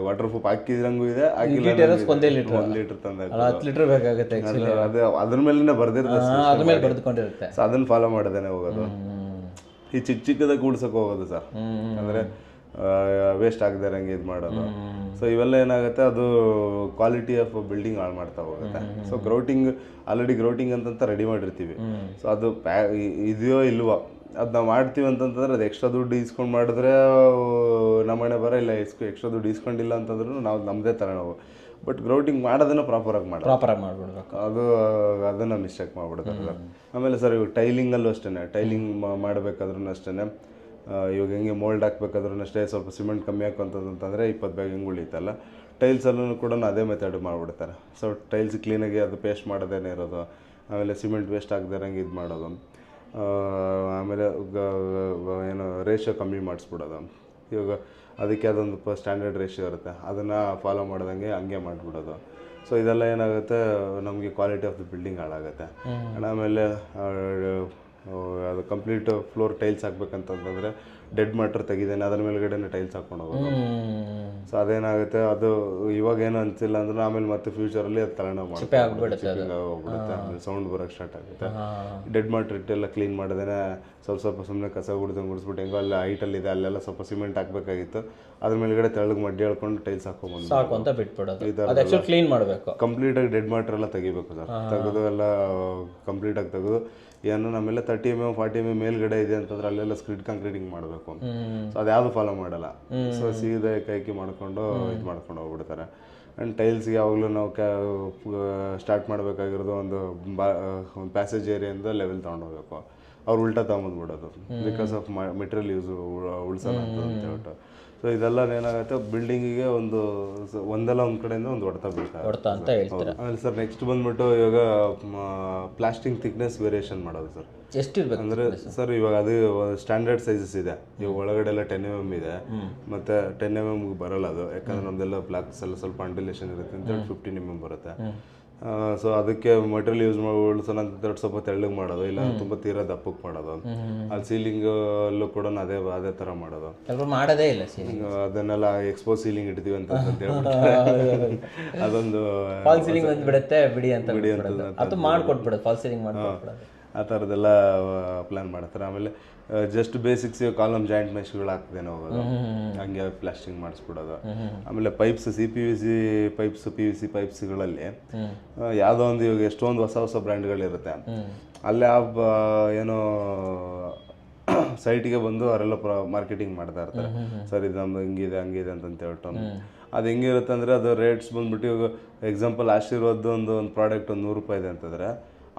ವಾಟರ್ ಪ್ರೂಫ್ ಹಾಕಿದ್ರಂಗೂ ಇದೆ, ಹಾಕಿಲ್ಲ 1 ಲೀಟ್ರ್ ತಂದಾಗ 10 ಲೀಟರ್ ಬೇಕಾಗುತ್ತೆ. ಅದು ಅದ್ರ ಮೇಲೇ ಬರ್ದಿರುತ್ತೆ. ಸೊ ಅದನ್ನು ಫಾಲೋ ಮಾಡ್ದೇನೆ ಹೋಗೋದು. ಈ ಚಿಕ್ಕದಾಗಿ ಕೂಡ್ಸೋಕೆ ಹೋಗೋದು ಸರ್, ಅಂದರೆ ವೇಸ್ಟ್ ಆಗದೆ ಇರಂಗೆ ಇದು ಮಾಡೋದು. ಸೊ ಇವೆಲ್ಲ ಏನಾಗುತ್ತೆ, ಅದು ಕ್ವಾಲಿಟಿ ಆಫ್ ಬಿಲ್ಡಿಂಗ್ ಹಾಳು ಮಾಡ್ತಾ ಹೋಗುತ್ತೆ. ಸೊ ಆಲ್ರೆಡಿ ಗ್ರೌಟಿಂಗ್ ಅಂತಂತ ರೆಡಿ ಮಾಡಿರ್ತೀವಿ. ಸೊ ಅದು ಇದೆಯೋ ಇಲ್ವೋ ಅದು ನಾವು ಮಾಡ್ತೀವಿ ಅಂತಂತಂದ್ರೆ ಅದು ಎಕ್ಸ್ಟ್ರಾ ದುಡ್ಡು ಇಸ್ಕೊಂಡು ಮಾಡಿದ್ರೆ ನಮ್ಮನೆ ಬರ, ಇಲ್ಲ ಎಕ್ಸ್ಟ್ರಾ ದುಡ್ಡು ಇಸ್ಕೊಂಡಿಲ್ಲ ಅಂತಂದ್ರೂ ನಾವು ನಮ್ಮದೇ ಥರ ನಾವು. ಬಟ್ ಗ್ರೌಟಿಂಗ್ ಮಾಡೋದನ್ನು ಪ್ರಾಪರಾಗಿ ಮಾಡ್ಬಿಡ್ಬೇಕು, ಅದನ್ನು ಮಿಸ್ಟೇಕ್ ಮಾಡಿಬಿಡ್ತಾರೆ. ಆಮೇಲೆ ಸರ್ ಇವಾಗ ಟೈಲಿಂಗಲ್ಲೂ ಅಷ್ಟೇ, ಟೈಲಿಂಗ್ ಮಾಡಬೇಕಾದ್ರೂ ಅಷ್ಟೇ, ಇವಾಗ ಹೆಂಗೆ ಮೋಲ್ಡ್ ಹಾಕ್ಬೇಕಾದ್ರೂ ಅಷ್ಟೇ ಸ್ವಲ್ಪ ಸಿಮೆಂಟ್ ಕಮ್ಮಿ ಹಾಕೋಂತಂದರೆ 20 ಬ್ಯಾಗ್ ಹೆಂಗೆ ಉಳಿತಲ್ಲ, ಟೈಲ್ಸಲ್ಲೂ ಕೂಡ ಅದೇ ಮೆಥಡ್ ಮಾಡಿಬಿಡ್ತಾರೆ. ಸೊ ಟೈಲ್ಸ್ ಕ್ಲೀನಾಗಿ ಅದು ಪೇಸ್ಟ್ ಮಾಡೋದೇನೆ ಇರೋದು, ಆಮೇಲೆ ಸಿಮೆಂಟ್ ವೇಸ್ಟ್ ಆಗದಿರಂಗೆ ಇದು ಮಾಡೋದು, ಆಮೇಲೆ ಏನು ರೇಷಿಯೋ ಕಮ್ಮಿ ಮಾಡಿಸ್ಬಿಡೋದು. ಇವಾಗ ಅದಕ್ಕೆ ಅದೊಂದು ಸ್ಟ್ಯಾಂಡರ್ಡ್ ರೇಷಿಯೋ ಇರುತ್ತೆ, ಅದನ್ನು ಫಾಲೋ ಮಾಡ್ದಂಗೆ ಹಂಗೆ ಮಾಡಿಬಿಡೋದು. ಸೊ ಇದೆಲ್ಲ ಏನಾಗುತ್ತೆ, ನಮಗೆ ಕ್ವಾಲಿಟಿ ಆಫ್ ದ ಬಿಲ್ಡಿಂಗ್ ಹಾಳಾಗುತ್ತೆ. ಆಮೇಲೆ ಅದು ಕಂಪ್ಲೀಟ್ ಫ್ಲೋರ್ ಟೈಲ್ಸ್ ಹಾಕ್ಬೇಕಂತಂದರೆ ಡೆಡ್ ಮ್ಯಾಟ್ರ್ ತೆಗಿದೇನೆ ಅದ್ರ ಮೇಲ್ಗಡೆನೇ ಟೈಲ್ಸ್ ಹಾಕೊಂಡು ಹೋಗೋದು. ಸೊ ಅದೇನಾಗುತ್ತೆ, ಅದು ಇವಾಗ ಏನು ಅನಿಸಿಲ್ಲ ಅಂದ್ರೆ ಆಮೇಲೆ ಮತ್ತೆ ಫ್ಯೂಚರಲ್ಲಿ ಅದು ತಲೆನೋವು ಹೋಗ್ಬಿಡುತ್ತೆ, ಆಮೇಲೆ ಸೌಂಡ್ ಬರೋಕ್ಕೆ ಸ್ಟಾರ್ಟ್ ಆಗುತ್ತೆ. ಡೆಡ್ ಮ್ಯಾಟ್ರ್ ಇಟ್ಟೆಲ್ಲ ಕ್ಲೀನ್ ಮಾಡಿದೇನೆ ಸ್ವಲ್ಪ ಸುಮ್ಮನೆ ಕಸ ಗುಡಿಸ್ಬಿಟ್ಟು ಹೆಂಗೋ ಅಲ್ಲಿ ಹೈಟಲ್ಲಿ ಇದೆ ಅಲ್ಲೆಲ್ಲ ಸ್ವಲ್ಪ ಸಿಮೆಂಟ್ ಹಾಕಬೇಕಾಗಿತ್ತು, ಅದ್ರ ಮೇಲ್ಗಡೆ ತೆಳ್ಳಗೆ ಮಡ್ಡಿ ಹೇಳ್ಕೊಂಡು ಟೈಲ್ಸ್ ಹಾಕೊಂಡ್ಬಂದು ಸಾಕು ಅಂತ ಬಿಟ್ಬಿಡೋದು. ಕ್ಲೀನ್ ಮಾಡಬೇಕು, ಕಂಪ್ಲೀಟಾಗಿ ಡೆಡ್ ಮ್ಯಾಟ್ರ್ ಎಲ್ಲ ತೆಗಿಬೇಕು ಸರ್. ತೆಗೆದು ಎಲ್ಲ ಕಂಪ್ಲೀಟಾಗಿ ತೆಗೆದು ಏನು ಆಮೇಲೆ 30 mm 40 mm ಮೇಲ್ಗಡೆ ಇದೆ ಅಂತಂದ್ರೆ ಅಲ್ಲೆಲ್ಲ ಸ್ಕ್ರಿಡ್ ಕಾಂಕ್ರೀಟಿಂಗ್ ಮಾಡಬೇಕು. ಮಾಡಬೇಕು. ಸೊ ಅದ್ಯಾವುದು ಫಾಲೋ ಮಾಡಲ್ಲ. ಸೊ ಸೀದಾ ಕೈಕಿ ಮಾಡ್ಕೊಂಡು ಇದು ಮಾಡ್ಕೊಂಡು ಹೋಗ್ಬಿಡ್ತಾರೆ. ಆ್ಯಂಡ್ ಟೈಲ್ಸ್ಗೆ ಯಾವಾಗಲೂ ನಾವು ಸ್ಟಾರ್ಟ್ ಮಾಡಬೇಕಾಗಿರೋದು ಒಂದು ಪ್ಯಾಸೇಜ್ ಏರಿಯಿಂದ ಲೆವೆಲ್ ತೊಗೊಂಡೋಗ್ಬೇಕು. ಅವ್ರು ಉಲ್ಟಾ ತೊಗೊಂಬಂದ್ಬಿಡೋದು ಬಿಕಾಸ್ ಆಫ್ ಮೆಟೀರಿಯಲ್ ಯೂಸ್ ಉಳ್ಸೋಣ ಅಂತ ಹೇಳ್ಬಿಟ್ಟು. ಸೊ ಇದೆಲ್ಲ ಏನಾಗುತ್ತೆ, ಬಿಲ್ಡಿಂಗಿಗೆ ಒಂದಲ್ಲ ಒಂದು ಕಡೆಯಿಂದ ಒಂದು ಹೊಡೆತ ಹೊಡ್ತಾ ಅಂತ ಹೇಳ್ತೀರಾ. ಆಮೇಲೆ ಸರ್ ನೆಕ್ಸ್ಟ್ ಬಂದ್ಬಿಟ್ಟು ಇವಾಗ ಪ್ಲಾಸ್ಟಿಂಗ್ ಥಿಕ್ನೆಸ್ ವೇರಿಯೇಷನ್ ಮಾಡೋದು ಸರ್. ಎಷ್ಟಿರ್ಬೇಕು ಅಂದರೆ ಸರ್ ಇವಾಗ ಅದು ಸ್ಟ್ಯಾಂಡರ್ಡ್ ಸೈಜಸ್ ಇದೆ. ಇವಾಗ ಒಳಗಡೆ ಎಲ್ಲ 10 mm ಇದೆ, ಮತ್ತು 10 mm ಬರಲ್ಲ ಅದು, ಯಾಕಂದ್ರೆ ನಮ್ದೆಲ್ಲ ಬ್ಲಾಕ್ಸ್ ಎಲ್ಲ ಸ್ವಲ್ಪ ಅಂಟಿಲೇಷನ್ ಇರುತ್ತೆ ಅಂತ 15 mm ಬರುತ್ತೆ. ಸೊ ಅದಕ್ಕೆ ಮಟೀರಿಯಲ್ ಯೂಸ್ ಮಾಡಿ ಉಳಿಸೋಣ ಅಂತ ಸ್ವಲ್ಪ ತೆಳ್ಳಗೆ ಮಾಡೋದು, ಇಲ್ಲ ತುಂಬ ತೀರಾ ದಪ್ಪಕ್ಕೆ ಮಾಡೋದು. ಅಲ್ಲಿ ಸೀಲಿಂಗಲ್ಲೂ ಕೂಡ ಅದೇ ಥರ ಮಾಡೋದು. ಕೆಲವರು ಮಾಡೋದೇ ಇಲ್ಲ ಸೀಲಿಂಗ್, ಅದನ್ನೆಲ್ಲ ಎಕ್ಸ್ಪೋಸ್ ಸೀಲಿಂಗ್ ಇಡ್ತೀವಿ ಅಂತ ಹೇಳ್ಬಿಟ್ಟು ಅದೊಂದು ಫಾಲ್ ಸೀಲಿಂಗ್ ಬಂದ್ಬಿಡುತ್ತೆ ಬಿಡಿ ಅಂತ ಅದು ಮಾಡ್ಕೊಟ್ಬಿಡೋದು, ಫಾಲ್ ಸೀಲಿಂಗ್ ಮಾಡ್ಕೊಟ್ಬಿಡೋದು. ಆ ಥರದ್ದೆಲ್ಲ ಪ್ಲ್ಯಾನ್ ಮಾಡ್ತಾರೆ. ಆಮೇಲೆ ಜಸ್ಟ್ ಬೇಸಿಕ್ಸ್ ಕಾಲಮ್ ಜಾಯಿಂಟ್ ಮೆಶ್ಗಳು ಹಾಕ್ದೇನೆ ಹೋಗೋದು, ಹಂಗೆ ಪ್ಲಾಸ್ಟಿಂಗ್ ಮಾಡಿಸ್ಬಿಡೋದು. ಆಮೇಲೆ ಪೈಪ್ಸ್ CPVC ಪೈಪ್ಸ್ PVC ಪೈಪ್ಸ್ಗಳಲ್ಲಿ ಯಾವುದೋ ಒಂದು ಇವಾಗ ಎಷ್ಟೊಂದು ಹೊಸ ಬ್ರ್ಯಾಂಡ್ಗಳಿರುತ್ತೆ. ಅಲ್ಲೇ ಏನೋ ಸೈಟಿಗೆ ಬಂದು ಅವರೆಲ್ಲ ಮಾರ್ಕೆಟಿಂಗ್ ಮಾಡ್ತಾ ಇರ್ತಾರೆ. ಸರ್ ಇದು ನಮ್ದು ಹಿಂಗಿದೆ ಹಂಗಿದೆ ಅಂತಂತ ಹೇಳ್ಬಿಟ್ಟು ಅದು ಹೆಂಗಿರುತ್ತೆ ಅಂದರೆ ಅದು ರೇಟ್ಸ್ ಬಂದ್ಬಿಟ್ಟು ಇವಾಗ ಎಕ್ಸಾಂಪಲ್ ಆಶೀರ್ವಾದ ಒಂದು ಪ್ರಾಡಕ್ಟ್ ಒಂದು 100 ರೂಪಾಯಿ ಇದೆ ಅಂತಂದರೆ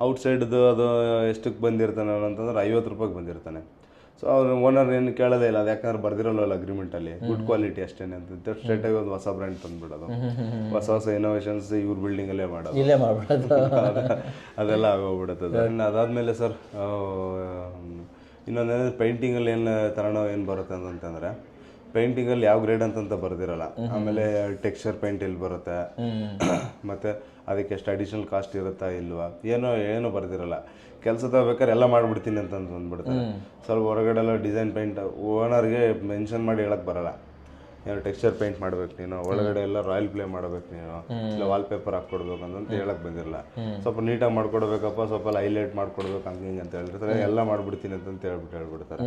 ಔಟ್ಸೈಡ್ದು ಅದು ಎಷ್ಟಕ್ಕೆ ಬಂದಿರ್ತಾನೆ ಅಂತಂದ್ರೆ 50 ರೂಪಾಯಿಗೆ ಬಂದಿರ್ತಾನೆ. ಸೊ ಅವ್ರು ಓನರ್ ಏನು ಕೇಳೋದೇ ಇಲ್ಲ, ಅದು ಯಾಕಂದ್ರೆ ಬರ್ದಿರೋಲ್ಲ ಅಗ್ರಿಮೆಂಟಲ್ಲಿ, ಗುಡ್ ಕ್ವಾಲಿಟಿ ಅಷ್ಟೇ ಅಂತ ಸ್ಟ್ರೇಟಾಗಿ ಒಂದು ಹೊಸ ಬ್ರ್ಯಾಂಡ್ ತಂದುಬಿಡೋದು. ಹೊಸ ಇನೋವೇಷನ್ಸ್ ಇವ್ರ ಬಿಲ್ಡಿಂಗಲ್ಲೇ ಮಾಡೋದು, ಇಲ್ಲೇ ಮಾಡ್ಬಿಡೋದು. ಅದೆಲ್ಲ ಆಗೋಗ್ಬಿಡುತ್ತದೆ. ಅದಾದಮೇಲೆ ಸರ್ ಇನ್ನೊಂದೇನಂದ್ರೆ ಪೇಂಟಿಂಗಲ್ಲಿ ಏನು ಬರುತ್ತೆ ಅಂತಂದರೆ ಪೇಂಟಿಂಗಲ್ಲಿ ಯಾವ ಗ್ರೇಡ್ ಅಂತಂತ ಬರ್ದಿರಲ್ಲ. ಆಮೇಲೆ ಟೆಕ್ಸ್ಚರ್ ಪೇಂಟ್ ಎಲ್ಲಿ ಬರುತ್ತೆ, ಮತ್ತು ಅದಕ್ಕೆ ಎಷ್ಟು ಅಡಿಷನಲ್ ಕಾಸ್ಟ್ ಇರುತ್ತಾ ಇಲ್ವಾ ಏನೋ ಬರ್ದಿರಲ್ಲ. ಕೆಲಸ ತಗೋಬೇಕಾದ್ರೆ ಎಲ್ಲ ಮಾಡಿಬಿಡ್ತೀನಿ ಅಂತ ಅಂದ್ಬಿಡ್ತಾರೆ. ಸ್ವಲ್ಪ ಹೊರಗಡೆ ಎಲ್ಲ ಡಿಸೈನ್ ಪೇಂಟ್ ಓನರ್ಗೆ ಮೆನ್ಷನ್ ಮಾಡಿ ಹೇಳಕ್ಕೆ ಬರಲ್ಲ. ಏನೋ ಟೆಕ್ಸ್ಚರ್ ಪೇಂಟ್ ಮಾಡ್ಬೇಕು ನೀನು, ಒಳಗಡೆ ಎಲ್ಲ ರಾಯಲ್ ಪ್ಲೇ ಮಾಡ್ಬೇಕು ನೀನು, ಇಲ್ಲ ವಾಲ್ ಪೇಪರ್ ಹಾಕ್ಕೊಡ್ಬೇಕು ಅಂತ ಹೇಳಕ್ ಬಂದಿರಲ್ಲ. ಸ್ವಲ್ಪ ನೀಟಾಗಿ ಮಾಡ್ಕೊಡ್ಬೇಕಪ್ಪ, ಸ್ವಲ್ಪ ಹೈಲೈಟ್ ಮಾಡ್ಕೊಡ್ಬೇಕು ಹಂಗೆ ಅಂತ ಹೇಳಿರ್ತಾರೆ. ಎಲ್ಲ ಮಾಡ್ಬಿಡ್ತೀನಿ ಅಂತ ಹೇಳ್ಬಿಡ್ತಾರೆ.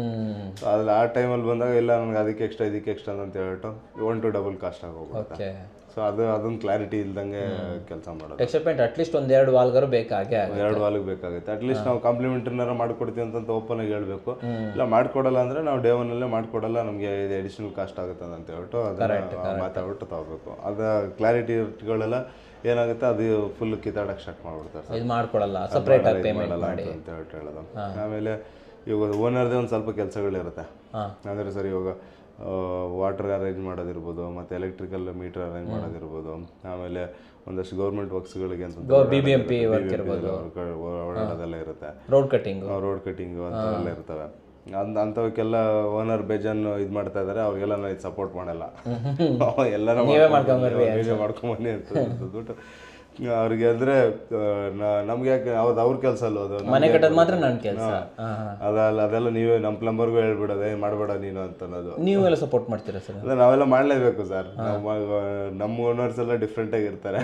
ಸೊ ಅದ್ರಲ್ಲಿ ಆ ಟೈಮಲ್ಲಿ ಬಂದಾಗ ಇಲ್ಲ ನನಗೆ ಅದಕ್ಕೆ ಎಕ್ಸ್ಟ್ರಾ ಇದಕ್ಕೆ ಎಕ್ಸ್ಟ್ರಾ ಅಂತ ಹೇಳ್ಬಿಟ್ಟು 1 to double ಕಾಸ್ಟ್ ಆಗೋಗ್ಬಿಡುತ್ತೆ. ಸೊ ಅದೊಂದು ಕ್ಲಾರಿಟಿ ಇಲ್ದಂಗೆ ಕೆಲಸ ಮಾಡೋದು. ಟೆಕ್ಸ್ಚರ್ ಪೇಂಟ್ ಅಟ್ಲೀಸ್ಟ್ 1-2 ವಾಲ್ಗಾರು ಬೇಕಾಗೆ 2 ವಾಲ್ಗೆ ಬೇಕಾಗುತ್ತೆ. ಅಟ್ಲೀಸ್ಟ್ ನಾವು ಕಾಂಪ್ಲಿಮೆಂಟ್ರಿನಾರ ಮಾಡ್ಕೊಡ್ತೀವಿ ಅಂತ ಓಪನ್ ಆಗಿ ಹೇಳ್ಬೇಕು. ಇಲ್ಲ ಮಾಡ್ಕೊಡಲ್ಲ ಅಂದ್ರೆ ನಾವು ಡೇ 1 ಮಾಡ್ಕೊಡಲ್ಲ, ನಮಗೆ ಇದು ಅಡಿಷನಲ್ ಕಾಸ್ಟ್ ಆಗುತ್ತೆ ಅಂತ ಹೇಳ್ಬಿಟ್ಟು ಅದನ್ನ ಮಾತಾಡ್ಬಿಟ್ಟು ತಗೋಬೇಕು. ಅದ ಕ್ಲಾರಿಟಿಗಳೆಲ್ಲ ಏನಾಗುತ್ತೆ ಅದು ಫುಲ್ ಕಿತ್ತಾಡಕ್ಕೆ ಸ್ಟಾರ್ಟ್ ಮಾಡ್ಬಿಡ್ತಾರೆ. ಇದು ಮಾಡ್ಕೊಡಲ್ಲ, ಸಪ್ರೇಟ್ ಆಗಿ ಪೇಮೆಂಟ್ ಮಾಡಿ ಅಂತ ಹೇಳೋದು. ಆಮೇಲೆ ಇವಾಗ ಓನರ್ದೇ ಒಂದು ಸ್ವಲ್ಪ ಕೆಲಸಗಳಿರುತ್ತೆ. ಅಂದರೆ ಸರ್ ಇವಾಗ ವಾಟರ್ ಅರೇಂಜ್ ಮಾಡೋದಿರ್ಬೋದು, ಮತ್ತು ಎಲೆಕ್ಟ್ರಿಕಲ್ ಮೀಟರ್ ಅರೇಂಜ್ ಮಾಡೋದಿರ್ಬೋದು, ಆಮೇಲೆ ಒಂದಷ್ಟು ಗೌರ್ಮೆಂಟ್ ವರ್ಕ್ಸ್ಗಳಿಗೆ ಅಂತ BBMP ವರ್ಕ್ ಇರ್ಬೋದು, ಓಡಾಡೋದೆಲ್ಲ ಇರುತ್ತೆ. ರೋಡ್ ಕಟಿಂಗು ಅಂಥವೆಲ್ಲ ಇರ್ತವೆ. ಅಂಥವಕ್ಕೆಲ್ಲ ಓನರ್ ಬೇಜಾನ್ ಇದು ಮಾಡ್ತಾ ಇದ್ದಾರೆ. ಅವ್ರಿಗೆಲ್ಲ ನಾನು ಇದು ಸಪೋರ್ಟ್ ಮಾಡಲ್ಲ, ಎಲ್ಲರೂ ಮಾಡ್ಕೊಂಬನ್ನಿ ಅಂತ ದುಡ್ಡು ಅವ್ರಿಗೆ. ಅಂದರೆ ನಮ್ಗೆ ಯಾಕೆ ಅವ್ರ ಕೆಲಸ ಅಲ್ಲ ಅದು, ಮನೆ ಕಟ್ಟೋದು ಮಾತ್ರ ನನ್ನ ಕೆಲಸ. ಅದೆಲ್ಲ ನೀವೇ ನಮ್ಮ ಪ್ಲಂಬರ್ಗೂ ಹೇಳ್ಬಿಡೋದು ಮಾಡಬೇಡ ನೀನು ಅಂತ ಅನ್ನೋದು. ನೀವೆಲ್ಲ ಸಪೋರ್ಟ್ ಮಾಡ್ತೀರಾ ಸರ್? ಅಲ್ಲ ನಾವೆಲ್ಲ ಮಾಡಲೇಬೇಕು ಸರ್. ನಮ್ಮ ಓನರ್ಸ್ ಎಲ್ಲ ಡಿಫ್ರೆಂಟ್ ಆಗಿರ್ತಾರೆ.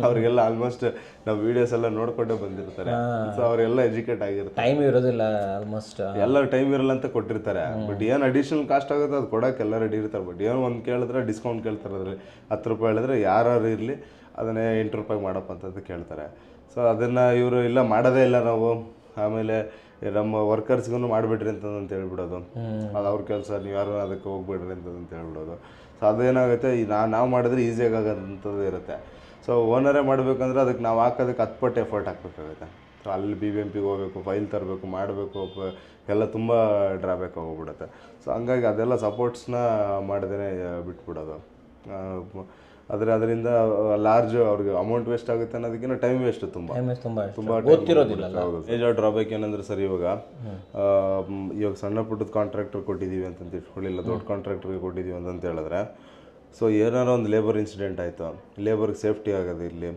ಅವ್ರಿಗೆಲ್ಲ ಆಲ್ಮೋಸ್ಟ್ ನಾವು ವಿಡಿಯೋಸ್ ಎಲ್ಲ ನೋಡ್ಕೊಂಡೇ ಬಂದಿರ್ತಾರೆ. ಸೊ ಅವರೆಲ್ಲ ಎಜುಕೇಟ್ ಆಗಿರ್ತಾರೆ. ಟೈಮ್ ಇರೋದಿಲ್ಲ ಆಲ್ಮೋಸ್ಟ್, ಎಲ್ಲ ಟೈಮ್ ಇರಲ್ಲ ಅಂತ ಕೊಟ್ಟಿರ್ತಾರೆ. ಬಟ್ ಏನು ಅಡಿಷನಲ್ ಕಾಸ್ಟ್ ಆಗುತ್ತೆ ಅದು ಕೊಡೋಕೆ ಎಲ್ಲ ರೆಡಿ ಇರ್ತಾರೆ. ಬಟ್ ಏನೋ ಒಂದು ಕೇಳಿದ್ರೆ ಡಿಸ್ಕೌಂಟ್ ಕೇಳ್ತಾರೆ. ಅದರಲ್ಲಿ 10 ರೂಪಾಯಿ ಹೇಳಿದ್ರೆ ಯಾರು ಇರಲಿ ಅದನ್ನೇ 8 ರೂಪಾಯಿಗೆ ಮಾಡಪ್ಪ ಅಂತಂದು ಕೇಳ್ತಾರೆ. ಸೊ ಅದನ್ನು ಇವರು ಇಲ್ಲ ಮಾಡೋದೇ ಇಲ್ಲ ನಾವು. ಆಮೇಲೆ ನಮ್ಮ ವರ್ಕರ್ಸ್ಗೂ ಮಾಡಿಬಿಡ್ರಿ ಅಂತ ಹೇಳ್ಬಿಡೋದು. ಅದು ಅವ್ರ ಕೆಲಸ, ನೀವು ಯಾರು ಅದಕ್ಕೆ ಹೋಗ್ಬಿಡ್ರಿ ಅಂತ ಹೇಳ್ಬಿಡೋದು. ಸೊ ಅದೇನಾಗುತ್ತೆ, ನಾವು ಮಾಡಿದ್ರೆ ಈಸಿಯಾಗಿ ಆಗೋದಂಥದ್ದು ಇರುತ್ತೆ. ಸೊ ಓನರೇ ಮಾಡಬೇಕಂದ್ರೆ ಅದಕ್ಕೆ ನಾವು ಹಾಕೋದಕ್ಕೆ 10 ಪಟ್ಟು ಎಫರ್ಟ್ ಹಾಕಬೇಕಾಗುತ್ತೆ. ಸೊ ಅಲ್ಲಿ BBMPಗೆ ಹೋಗಬೇಕು, ಫೈಲ್ ತರಬೇಕು, ಮಾಡಬೇಕು, ಎಲ್ಲ ತುಂಬ ಡ್ರಾಬ್ಯಾಕ್ ಆಗೋಗ್ಬಿಡುತ್ತೆ. ಸೊ ಹಂಗಾಗಿ ಅದೆಲ್ಲ ಸಪೋರ್ಟ್ಸ್ನ ಮಾಡದೇ ಬಿಟ್ಬಿಡೋದು. ಅದರಿಂದ ಲಾರ್ಜ್ ಅವ್ರಿಗೆ ಅಮೌಂಟ್ ವೇಸ್ಟ್ ಆಗುತ್ತೆ ಅನ್ನೋದಕ್ಕಿಂತ ಟೈಮ್ ವೇಸ್ಟ್ ತುಂಬ ಗೊತ್ತಿರೋದಿಲ್ಲ. ಮೇಜರ್ ಡ್ರಾಬ್ಯಾಕ್ ಏನಂದ್ರೆ ಸರ್ ಇವಾಗ ಸಣ್ಣ ಪುಟ್ಟದ ಕಾಂಟ್ರಾಕ್ಟರ್ ಕೊಟ್ಟಿದ್ದೀವಿ ಅಂತ ಇಟ್ಕೊಳ್ಳಿಲ್ಲ, ದೊಡ್ಡ ಕಾಂಟ್ರಾಕ್ಟರ್ಗೆ ಕೊಟ್ಟಿದ್ದೀವಿ ಅಂತ ಹೇಳಿದ್ರೆ, ಸೊ ಏನಾರು ಒಂದು ಲೇಬರ್ ಇನ್ಸಿಡೆಂಟ್ ಆಯಿತು, ಲೇಬರ್ಗೆ ಸೇಫ್ಟಿ ಆಗೋದು ಇಲ್ಲಿ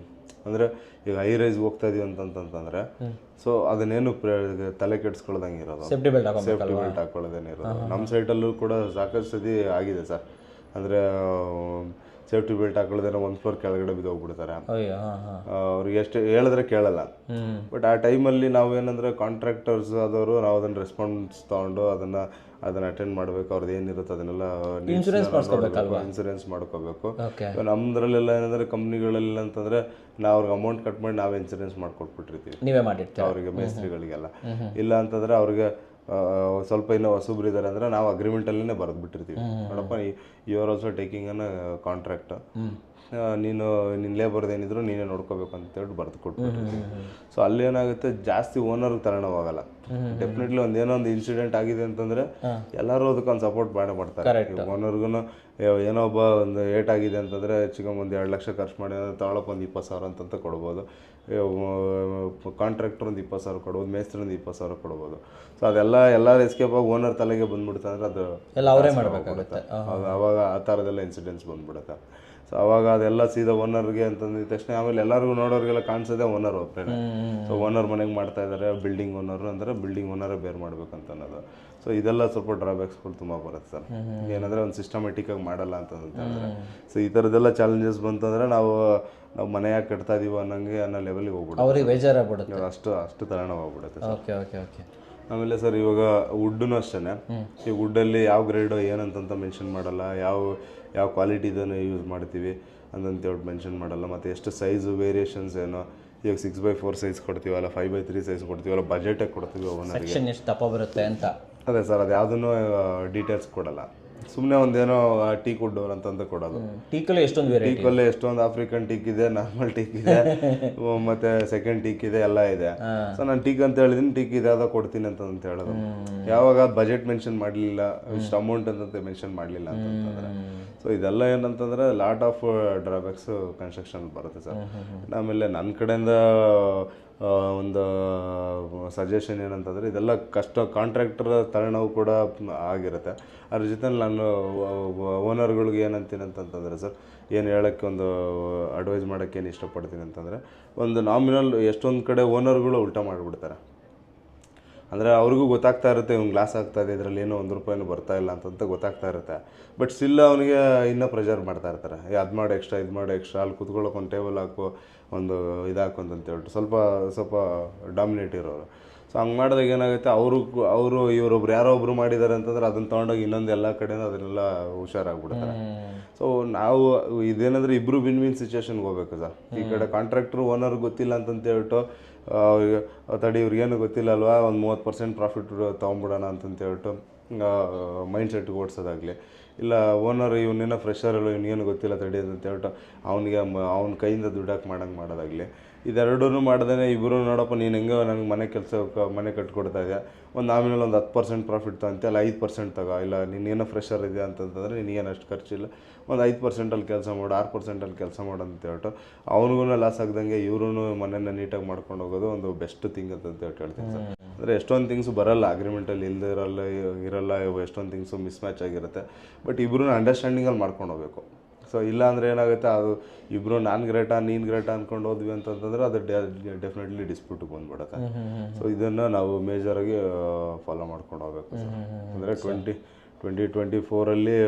ಅಂದರೆ ಈಗ ಹೈ ರೈಸ್ಗೆ ಹೋಗ್ತಾ ಇದೀವಿ ಅಂತಂತಂದರೆ ಸೊ ಅದನ್ನೇನು ತಲೆ ಕೆಡಿಸ್ಕೊಳ್ಳೋದಂಗೆ ಇರೋದು, ಸೇಫ್ಟಿ ಬೆಲ್ಟ್ ಹಾಕೊಳ್ಳೋದೇನೆ ಇರೋದು. ನಮ್ಮ ಸೈಟಲ್ಲೂ ಕೂಡ ಸಾಕಷ್ಟು ಸತಿ ಆಗಿದೆ ಸರ್. ಅಂದರೆ ಸೇಫ್ಟಿ ಬೆಲ್ಟ್ ಹಾಕೊಳ್ಳೋದೇನೋ 1 ಫ್ಲೋರ್ ಕೆಳಗಡೆ ಬಿದ್ದೋಗ್ಬಿಡ್ತಾರೆ. ಅವ್ರಿಗೆ ಎಷ್ಟು ಹೇಳಿದ್ರೆ ಕೇಳಲ್ಲ. ಬಟ್ ಆ ಟೈಮಲ್ಲಿ ನಾವೇನಂದ್ರೆ ಕಾಂಟ್ರಾಕ್ಟರ್ಸ್ ಆದವರು ನಾವು ಅದನ್ನು ರೆಸ್ಪಾನ್ಸ್ ತೊಗೊಂಡು ಅದನ್ನು ಅಟೆಂಡ್ ಮಾಡಬೇಕು. ಅವ್ರದ್ದು ಏನಿರುತ್ತೆ ಅದನ್ನೆಲ್ಲ ಇನ್ಸೂರೆನ್ಸ್ ಮಾಡ್ಕೋಬೇಕು. ನಮ್ಮದ್ರಲ್ಲೆಲ್ಲ ಏನಂದರೆ ಕಂಪ್ನಿಗಳೆಲ್ಲ ಅಂತಂದರೆ ನಾವು ಅವ್ರಿಗೆ ಅಮೌಂಟ್ ಕಟ್ ಮಾಡಿ ನಾವೇ ಇನ್ಸೂರೆನ್ಸ್ ಮಾಡ್ಕೊಟ್ಬಿಟ್ಟಿರ್ತೀವಿ ನೀವೇ ಮಾಡಿರ್ತೀವಿ ಅವರಿಗೆ ಮೇಸ್ತ್ರಿಗಳಿಗೆಲ್ಲ. ಇಲ್ಲ ಅಂತಂದರೆ ಅವ್ರಿಗೆ ಸ್ವಲ್ಪ ಇನ್ನೂ ಹೊಸಬ್ರು ಇದ್ದಾರೆ ಅಂದರೆ ನಾವು ಅಗ್ರಿಮೆಂಟಲ್ಲೇ ಬರೆದು ಬಿಟ್ಟಿರ್ತೀವಿ, ನೋಡಪ್ಪ you are also taking on contract, ನೀನು ನಿನ್ನ ಲೇಬರ್ದು ಏನಿದ್ರು ನೀನೇ ನೋಡ್ಕೋಬೇಕು ಅಂತೇಳಿ ಬರೆದು ಕೊಟ್ಬಿಟ್ಟಿರ್ತೀವಿ. ಸೊ ಅಲ್ಲಿ ಏನಾಗುತ್ತೆ, ಜಾಸ್ತಿ ಓನರ್ಗೆ ತಗೊಳೋವಾಗಲ್ಲ. ಡೆಫಿನೆಟ್ಲಿ ಏನೋ ಒಂದು ಇನ್ಸಿಡೆಂಟ್ ಆಗಿದೆ ಅಂತಂದರೆ ಎಲ್ಲರೂ ಅದಕ್ಕೊಂದು ಸಪೋರ್ಟ್ ಮಾಡೇ ಮಾಡ್ತಾರೆ. ಓನರ್ಗೂ ಏನೋ ಒಬ್ಬ ಒಂದು ಏಟ್ ಆಗಿದೆ ಅಂತಂದರೆ ಹೆಚ್ಚಿಗೆ ಒಂದು 2 ಲಕ್ಷ ಖರ್ಚು ಮಾಡಿ ತಗೊಳಕ್ಕೆ ಒಂದು 20,000 ಅಂತಂತ ಕೊಡ್ಬೋದು, ಕಾಂಟ್ರಾಕ್ಟರ್ ಒಂದು 20,000 ಕೊಡ್ಬೋದು, ಮೇಸ್ತ್ರಿ ಒಂದು 20,000 ಕೊಡ್ಬೋದು. ಸೊ ಅದೆಲ್ಲ ಎಸ್ಕೇಪ್ ಆಗಿ ಓನರ್ ತಲೆಗೆ ಬಂದ್ಬಿಡುತ್ತೆ ಅಂದರೆ ಅದು ಎಲ್ಲ ಅವರೇ ಮಾಡಬೇಕಾಗುತ್ತೆ. ಅವಾಗ ಆ ಥರದೆಲ್ಲ ಇನ್ಸಿಡೆಂಟ್ಸ್ ಬಂದ್ಬಿಡುತ್ತೆ. ಸೊ ಅವಾಗ ಅದೆಲ್ಲ ಸೀದಾ ಓನರ್ಗೆ ಅಂತಂದಿದ ತಕ್ಷಣ ಆಮೇಲೆ ಎಲ್ಲರಿಗೂ ನೋಡೋರಿಗೆಲ್ಲ ಕಾಣಿಸೋದೇ ಓನರ್ ಒಬ್ಬರೇ. ಸೊ ಓನರ್ ಮನೆಗೆ ಮಾಡ್ತಾ ಇದ್ದಾರೆ, ಬಿಲ್ಡಿಂಗ್ ಓನರು ಅಂದರೆ ಬಿಲ್ಡಿಂಗ್ ಓನರೇ ಬೇರೆ ಮಾಡ್ಬೇಕಂತ ಅನ್ನೋದು. ಸೊ ಇದೆಲ್ಲ ಸ್ವಲ್ಪ ಡ್ರಾಬ್ಯಾಕ್ಸ್ಗಳು ತುಂಬ ಬರುತ್ತೆ ಸರ್. ಏನಂದರೆ ಒಂದು ಸಿಸ್ಟಮೆಟಿಕ್ಕಾಗಿ ಮಾಡಲ್ಲ ಅಂತಂದ್ರೆ. ಸೊ ಈ ಥರದ್ದೆಲ್ಲ ಚಾಲೆಂಜಸ್ ಬಂತಂದರೆ ನಾವು ಮನೆ ಯಾಕೆ ಕಟ್ತಾ ಇದೀವೋ ಅನ್ನೋ ಲೆವೆಲಿಗೆ ಹೋಗ್ಬಿಡುತ್ತೆ, ಅವ್ರಿಗೆ ಬೇಜಾರಾಗ್ಬಿಡುತ್ತೆ, ಅಷ್ಟು ತಲೆನೋವಾಗ್ಬಿಡುತ್ತೆ. Okay okay okay. ಆಮೇಲೆ ಸರ್ ಇವಾಗ ವುಡ್ಡೂ ಅಷ್ಟೇ, ಈ ವುಡ್ಡಲ್ಲಿ ಯಾವ ಗ್ರೇಡು ಏನಂತಂತ ಮೆನ್ಷನ್ ಮಾಡಲ್ಲ, ಯಾವ ಕ್ವಾಲಿಟಿದನ್ನು ಯೂಸ್ ಮಾಡ್ತೀವಿ ಅಂತೇಳ್ಬಿಟ್ಟು ಮೆನ್ಷನ್ ಮಾಡಲ್ಲ, ಮತ್ತು ಎಷ್ಟು ಸೈಜು ವೇರಿಯೇಷನ್ಸ್ ಏನೋ, ಇವಾಗ 6x4 ಸೈಜ್ ಕೊಡ್ತೀವಲ್ಲ, 5x3 ಸೈಜ್ ಕೊಡ್ತೀವಲ್ಲ, ಬಜೆಟಾಗಿ ಕೊಡ್ತೀವಿ ಓನರ್ಗೆ, ಸೆಕ್ಷನ್ ಎಷ್ಟು ದಪ್ಪ ಬರುತ್ತೆ ಅಂತ. ಅದೇ ಸರ್, ಅದು ಯಾವುದನ್ನು ಡೀಟೇಲ್ಸ್ ಕೊಡಲ್ಲ, ಸುಮ್ಮನೆ ಒಂದೇನೋ ಟೀಕ್ ವುಡ್ ಅಂತಂತ ಕೊಡೋದು. ಟೀಕಲ್ಲಿ ಎಷ್ಟೊಂದು ವೆರೈಟಿ, ಟೀಕಲ್ಲಿ ಎಷ್ಟೊಂದು ಆಫ್ರಿಕನ್ ಟೀಕ್ ಇದೆ, ನಾರ್ಮಲ್ ಟೀಕ್ ಇದೆ, ಮತ್ತೆ ಸೆಕೆಂಡ್ ಟೀಕ್ ಇದೆ, ಎಲ್ಲ ಇದೆ. ಸೊ ನಾನು ಟೀಕ್ ಅಂತ ಹೇಳಿದೀನಿ, ಟೀಕ್ ಇದೆ ಅದ ಕೊಡ್ತೀನಿ ಅಂತ ಹೇಳೋದು. ಯಾವಾಗ ಬಜೆಟ್ ಮೆನ್ಷನ್ ಮಾಡಲಿಲ್ಲ, ಇಷ್ಟು ಅಮೌಂಟ್ ಅಂತ ಮೆನ್ಷನ್ ಮಾಡಲಿಲ್ಲ ಅಂತಂತಂದ್ರೆ, ಸೊ ಇದೆಲ್ಲ ಏನಂತಂದ್ರೆ ಲಾಟ್ ಆಫ್ ಡ್ರಾಬ್ಯಾಕ್ಸ್ ಕನ್ಸ್ಟ್ರಕ್ಷನ್ ಬರುತ್ತೆ ಸರ್. ಆಮೇಲೆ ನನ್ನ ಕಡೆಯಿಂದ ಒಂದು ಸಜೆಷನ್ ಏನಂತಂದರೆ, ಇದೆಲ್ಲ ಕಾಂಟ್ರಾಕ್ಟರ್ ತಲೆನೋವು ಕೂಡ ಆಗಿರುತ್ತೆ. ಅದ್ರ ಜೊತೆ ನಾನು ಓನರ್ಗಳಿಗೆ ಏನಂತೀನಿ ಅಂತಂತಂದರೆ ಸರ್, ಏನು ಹೇಳೋಕ್ಕೆ ಒಂದು ಅಡ್ವೈಸ್ ಮಾಡೋಕ್ಕೆ ಏನು ಇಷ್ಟಪಡ್ತೀನಿ ಅಂತಂದರೆ, ಒಂದು ನಾಮಿನಲ್ ಎಷ್ಟೊಂದು ಕಡೆ ಓನರ್ಗಳು ಉಲ್ಟಾ ಮಾಡಿಬಿಡ್ತಾರೆ. ಅಂದರೆ ಅವ್ರಿಗೂ ಗೊತ್ತಾಗ್ತಾ ಇರುತ್ತೆ ಇವ್ನು ಗ್ಲಾಸ್ ಆಗ್ತಾಯಿದೆ, ಇದರಲ್ಲಿ ಏನೋ ₹1 ಬರ್ತಾ ಇಲ್ಲ ಅಂತಂತ ಗೊತ್ತಾಗ್ತಾ ಇರುತ್ತೆ. ಬಟ್ ಸ್ಟಿಲ್ ಅವನಿಗೆ ಇನ್ನೂ ಪ್ರೆಷರ್ ಮಾಡ್ತಾ ಇರ್ತಾರೆ, ಅದು ಮಾಡಿ ಎಕ್ಸ್ಟ್ರಾ, ಇದು ಮಾಡಿ ಎಕ್ಸ್ಟ್ರಾ, ಅಲ್ಲಿ ಕೂತ್ಕೊಳ್ಳೋಕೆ ಒಂದು ಟೇಬಲ್ ಹಾಕು, ಒಂದು ಇದಾಕು ಅಂತ ಹೇಳ್ಬಿಟ್ಟು ಸ್ವಲ್ಪ ಡಾಮಿನೇಟ್ ಇರೋರು. ಸೊ ಹಂಗೆ ಮಾಡಿದಾಗ ಏನಾಗುತ್ತೆ, ಅವರು ಇವರೊಬ್ರು ಯಾರೋ ಒಬ್ರು ಮಾಡಿದ್ದಾರೆ ಅಂತಂದ್ರೆ ಅದನ್ನು ತೊಗೊಂಡೋಗಿ ಇನ್ನೊಂದು ಎಲ್ಲ ಕಡೆನೂ ಅದನ್ನೆಲ್ಲ ಹುಷಾರಾಗ್ಬಿಡ್ತಾರೆ. ಸೊ ನಾವು ಇದೇನಂದರೆ ಇಬ್ಬರು ವಿನ್ ಸಿಚುವೇಶನ್ಗೆ ಹೋಗ್ಬೇಕು ಸರ್. ಈ ಕಡೆ ಕಾಂಟ್ರಾಕ್ಟ್ರು ಓನರ್ ಗೊತ್ತಿಲ್ಲ ಅಂತಂತೇಳ್ಬಿಟ್ಟು ತಡಿ ಇವ್ರಿಗೇನು ಗೊತ್ತಿಲ್ಲ ಅಲ್ವಾ, ಒಂದು 30% ಪ್ರಾಫಿಟ್ ತೊಗೊಂಬಿಡೋಣ ಅಂತಂತೇಳ್ಬಿಟ್ಟು ಮೈಂಡ್ ಸೆಟ್ಗೆ ಓಡಿಸೋದಾಗಲಿ, ಇಲ್ಲ ಓನರ್ ಇವನೇನೋ ಫ್ರೆಶರ್ ಅಲ್ಲೋ ಇವನಿಗೇನು ಗೊತ್ತಿಲ್ಲ ತಡಿ ಅಂತೇಳ್ಬಿಟ್ಟು ಅವ್ನ ಕೈಯಿಂದ ದುಡ್ಡಾಕಿ ಮಾಡೋದಾಗಲಿ, ಇದೆರಡೂ ಮಾಡ್ದೇ ಇಬ್ಬರು ನೋಡಪ್ಪ ನೀನು ಹೆಂಗೋ ನನಗೆ ಮನೆ ಕಟ್ಕೊಡ್ತಾ ಇದೆಯಾ, ಒಂದು ಆಮೇಲೆ ಒಂದು 10% ಪ್ರಾಫಿಟ್ ತೊಗೊಂತೆ, ಅಲ್ಲ 5% ತಗೋ, ಇಲ್ಲ ನೀನೇನೋ ಫ್ರೆಶರ್ ಇದೆಯಾ ಅಂತಂತಂದರೆ ನಿನಗೇನು ಅಷ್ಟು ಖರ್ಚಿಲ್ಲ, ಒಂದು 5% ಕೆಲಸ ಮಾಡು, 6% ಕೆಲಸ ಮಾಡು ಅಂತ ಹೇಳ್ಬಿಟ್ಟು ಅವ್ನಿಗೂ ಲಾಸ್ ಆಗ್ದಂಗೆ ಇವ್ರೂ ಮನೆಯನ್ನು ನೀಟಾಗಿ ಮಾಡ್ಕೊಂಡು ಹೋಗೋದು ಒಂದು ಬೆಸ್ಟ್ ಥಿಂಗ್ ಅಂತ ಹೇಳ್ತೀನಿ ಸರ್. ಅಂದರೆ ಎಷ್ಟೊಂದು ಥಿಂಗ್ಸು ಬರಲ್ಲ, ಅಗ್ರಿಮೆಂಟಲ್ಲಿ ಇರಲ್ಲ, ಎಷ್ಟೊಂದು ಥಿಂಗ್ಸು ಮಿಸ್ ಮ್ಯಾಚ್ ಆಗಿರುತ್ತೆ. ಬಟ್ ಇಬ್ಬರೂ ಅಂಡರ್ಸ್ಟ್ಯಾಂಡಿಂಗಲ್ಲಿ ಮಾಡ್ಕೊಂಡು ಹೋಗ್ಬೇಕು. ಸೊ ಇಲ್ಲ ಅಂದರೆ ಏನಾಗುತ್ತೆ, ಅದು ಇಬ್ಬರು ನಾನು ಗ್ರೇಟಾ ನೀನು ಗ್ರೇಟಾ ಅಂದ್ಕೊಂಡು ಹೋದ್ವಿ ಅಂತಂತಂದರೆ ಅದು ಡೆಫಿನೆಟ್ಲಿ ಡಿಸ್ಪ್ಯೂಟಿಗೆ ಬಂದ್ಬಿಡುತ್ತೆ. ಸೊ ಇದನ್ನು ನಾವು ಮೇಜರಾಗಿ ಫಾಲೋ ಮಾಡ್ಕೊಂಡು ಹೋಗ್ಬೇಕು ಸರ್. ಅಂದರೆ 2024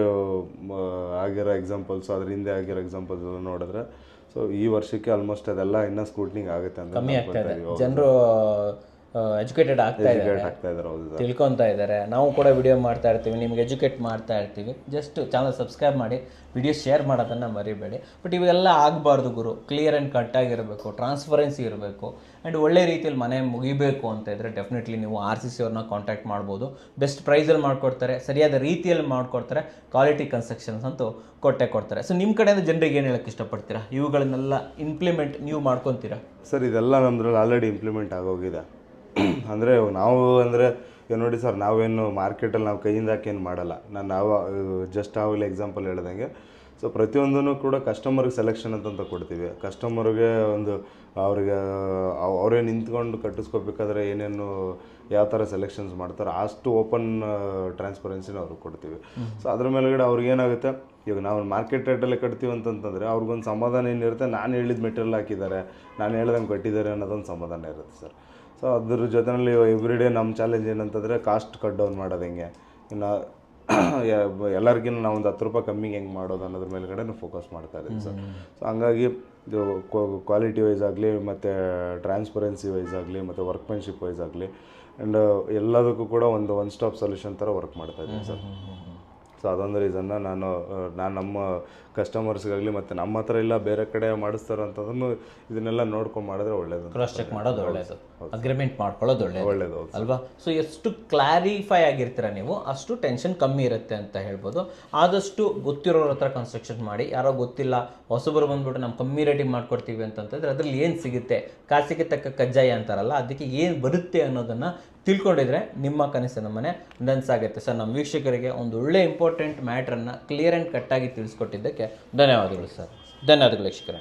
ಆಗಿರೋ ಎಕ್ಸಾಂಪಲ್ಸು, ಅದ್ರ ಹಿಂದೆ ಆಗಿರೋ ಎಕ್ಸಾಂಪಲ್ಸ್ ಎಲ್ಲ ನೋಡಿದ್ರೆ, ಸೊ ಈ ವರ್ಷಕ್ಕೆ ಆಲ್ಮೋಸ್ಟ್ ಅದೆಲ್ಲ ಇನ್ನೂ ಸ್ಕ್ರೂಟ್ನಿಂಗ್ ಆಗುತ್ತೆ ಅಂತ ಕಮ್ಮಿ ಆಗ್ತಾ ಇದೆ, ಜನರು ಎಜುಕೇಟೆಡ್ ಆಗ್ತಾ ಇದ್ದಾರೆ, ತಿಳ್ಕೊತಾ ಇದ್ದಾರೆ. ನಾವು ಕೂಡ ವಿಡಿಯೋ ಮಾಡ್ತಾ ಇರ್ತೀವಿ, ನಿಮ್ಗೆ ಎಜುಕೇಟ್ ಮಾಡ್ತಾ ಇರ್ತೀವಿ. ಜಸ್ಟ್ ಚಾನಲ್ ಸಬ್ಸ್ಕ್ರೈಬ್ ಮಾಡಿ, ವಿಡಿಯೋ ಶೇರ್ ಮಾಡೋದನ್ನು ಮರಿಬೇಡಿ. ಬಟ್ ಇವೆಲ್ಲ ಆಗಬಾರ್ದು ಗುರು, ಕ್ಲಿಯರ್ ಆ್ಯಂಡ್ ಕಟ್ಟಾಗಿರಬೇಕು, ಟ್ರಾನ್ಸ್ಪರೆನ್ಸಿ ಇರಬೇಕು, ಆ್ಯಂಡ್ ಒಳ್ಳೆ ರೀತಿಯಲ್ಲಿ ಮನೆ ಮುಗಿಬೇಕು ಅಂತ ಇದ್ದರೆ ಡೆಫಿನೆಟ್ಲಿ ನೀವು RCC ಅವ್ರನ್ನ ಕಾಂಟ್ಯಾಕ್ಟ್ ಮಾಡ್ಬೋದು. ಬೆಸ್ಟ್ ಪ್ರೈಸಲ್ಲಿ ಮಾಡಿಕೊಡ್ತಾರೆ, ಸರಿಯಾದ ರೀತಿಯಲ್ಲಿ ಮಾಡಿಕೊಡ್ತಾರೆ, ಕ್ವಾಲಿಟಿ ಕನ್ಸ್ಟ್ರಕ್ಷನ್ಸ್ ಅಂತೂ ಕೊಡ್ತಾರೆ. ಸೊ ನಿಮ್ಮ ಕಡೆಯಿಂದ ಜನರಿಗೆ ಏನು ಹೇಳೋಕ್ಕೆ ಇಷ್ಟಪಡ್ತೀರಾ? ಇವುಗಳನ್ನೆಲ್ಲ ಇಂಪ್ಲಿಮೆಂಟ್ ನೀವು ಮಾಡ್ಕೊತೀರಾ ಸರ್? ಇದೆಲ್ಲ ನಮ್ಮದ್ರಲ್ಲಿ ಆಲ್ರೆಡಿ ಇಂಪ್ಲಿಮೆಂಟ್ ಆಗೋಗಿದೆ. ಅಂದರೆ ನಾವು ಅಂದರೆ ನೋಡಿ ಸರ್, ನಾವೇನು ಮಾರ್ಕೆಟಲ್ಲಿ ನಾವು ಕೈಯಿಂದ ಹಾಕೇನು ಮಾಡಲ್ಲ. ನಾವು ಜಸ್ಟ್ ಆವಾಗಲೇ ಎಕ್ಸಾಂಪಲ್ ಹೇಳ್ದಂಗೆ, ಸೊ ಪ್ರತಿಯೊಂದೂ ಕೂಡ ಕಸ್ಟಮರ್ಗೆ ಸೆಲೆಕ್ಷನ್ ಅಂತಂತ ಕೊಡ್ತೀವಿ. ಕಸ್ಟಮರ್ಗೆ ಒಂದು ಅವರೇ ನಿಂತ್ಕೊಂಡು ಕಟ್ಟಿಸ್ಕೋಬೇಕಾದ್ರೆ ಏನೇನು ಯಾವ ಥರ ಸೆಲೆಕ್ಷನ್ಸ್ ಮಾಡ್ತಾರೆ ಅಷ್ಟು ಓಪನ್ ಟ್ರಾನ್ಸ್ಪರೆನ್ಸಿನ ಅವ್ರಿಗೆ ಕೊಡ್ತೀವಿ. ಸೊ ಅದ್ರ ಮೇಲ್ಗಡೆ ಅವ್ರಿಗೇನಾಗುತ್ತೆ, ಇವಾಗ ನಾವು ಮಾರ್ಕೆಟ್ ರೇಟಲ್ಲೇ ಕಟ್ತೀವಿ ಅಂತಂತಂದರೆ ಅವ್ರಿಗೊಂದು ಸಮಾಧಾನ ಏನಿರುತ್ತೆ, ನಾನು ಹೇಳಿದ ಮೆಟೀರಿಯಲ್ ಹಾಕಿದ್ದಾರೆ, ನಾನು ಹೇಳ್ದಂಗೆ ಕಟ್ಟಿದ್ದಾರೆ ಅನ್ನೋದೊಂದು ಸಮಾಧಾನ ಇರುತ್ತೆ ಸರ್. ಸೊ ಅದ್ರ ಜೊತೆಯಲ್ಲಿ ಎವ್ರಿ ಡೇ ನಮ್ಮ ಚಾಲೆಂಜ್ ಏನಂತಂದರೆ ಕಾಸ್ಟ್ ಕಟ್ ಡೌನ್ ಮಾಡೋದು ಹೆಂಗೆ, ಇನ್ನು ಎಲ್ಲರಿಗಿನ್ನ ನಾವು ಒಂದು ₹10 ಕಮ್ಮಿಗೆ ಹೆಂಗೆ ಮಾಡೋದು ಅನ್ನೋದ್ರ ಮೇಲ್ಗಡೆ ಫೋಕಸ್ ಮಾಡ್ತಾ ಇದ್ದೀವಿ ಸರ್. ಸೊ ಹಂಗಾಗಿ ಇದು ಕ್ವಾಲಿಟಿ ವೈಸ್ ಆಗಲಿ, ಮತ್ತು ಟ್ರಾನ್ಸ್ಪರೆನ್ಸಿ ವೈಸ್ ಆಗಲಿ, ಮತ್ತು ವರ್ಕ್ಮೆನ್ಶಿಪ್ ವೈಸ್ ಆಗಲಿ, ಆ್ಯಂಡ್ ಎಲ್ಲದಕ್ಕೂ ಕೂಡ ಒಂದು ಒನ್ ಸ್ಟಾಪ್ ಸೊಲ್ಯೂಷನ್ ಥರ ವರ್ಕ್ ಮಾಡ್ತಾ ಇದ್ದೀನಿ ಸರ್. ಸೊ ಅದೊಂದು ರೀಸನ್ನ ನಾನು ನಮ್ಮ ಕಸ್ಟಮರ್ಸ್ಗಾಗಲಿ ಮತ್ತು ನಮ್ಮ ಹತ್ರ ಇಲ್ಲ ಬೇರೆ ಕಡೆ ಮಾಡಿಸ್ತಾರೋ ಅಂತದನ್ನು ಇದನ್ನೆಲ್ಲ ನೋಡ್ಕೊಂಡು ಮಾಡಿದ್ರೆ ಒಳ್ಳೇದು, ಕ್ರಾಸ್ ಚೆಕ್ ಮಾಡೋದು ಒಳ್ಳೆಯದು. ಅಗ್ರಿಮೆಂಟ್ ಮಾಡ್ಕೊಳ್ಳೋದು ಒಳ್ಳೇದು ಒಳ್ಳೇದು, ಹೌದು. ಅಲ್ವಾ? ಸೊ ಎಷ್ಟು ಕ್ಲಾರಿಫೈ ಆಗಿರ್ತೀರ ನೀವು ಅಷ್ಟು ಟೆನ್ಷನ್ ಕಮ್ಮಿ ಇರುತ್ತೆ ಅಂತ ಹೇಳ್ಬೋದು. ಆದಷ್ಟು ಗೊತ್ತಿರೋರ ಹತ್ರ ಕನ್ಸ್ಟ್ರಕ್ಷನ್ ಮಾಡಿ. ಯಾರೋ ಗೊತ್ತಿಲ್ಲ ಹೊಸಬರು ಬಂದ್ಬಿಟ್ಟು ನಾವು ಕಮ್ಮಿ ರೇಟಿಗೆ ಮಾಡ್ಕೊಡ್ತೀವಿ ಅಂತಂತಂದ್ರೆ ಅದ್ರಲ್ಲಿ ಏನು ಸಿಗುತ್ತೆ, ಕಾಸಿಗೆ ತಕ್ಕ ಕಜ್ಜಾಯ ಅಂತಾರಲ್ಲ, ಅದಕ್ಕೆ ಏನು ಬರುತ್ತೆ ಅನ್ನೋದನ್ನು ತಿಳ್ಕೊಂಡಿದ್ರೆ ನಿಮ್ಮ ಕನಸಿನ ಮನೆ ನನಸಾಗುತ್ತೆ. ಸರ್, ನಮ್ಮ ವೀಕ್ಷಕರಿಗೆ ಒಂದು ಒಳ್ಳೆ ಇಂಪಾರ್ಟೆಂಟ್ ಮ್ಯಾಟ್ರನ್ನು ಕ್ಲಿಯರ್ ಆ್ಯಂಡ್ ಕಟ್ಟಾಗಿ ತಿಳಿಸ್ಕೊಟ್ಟಿದ್ದಕ್ಕೆ ಧನ್ಯವಾದಗಳು ಸರ್. ಧನ್ಯವಾದಗಳು ವೀಕ್ಷಕರೇ.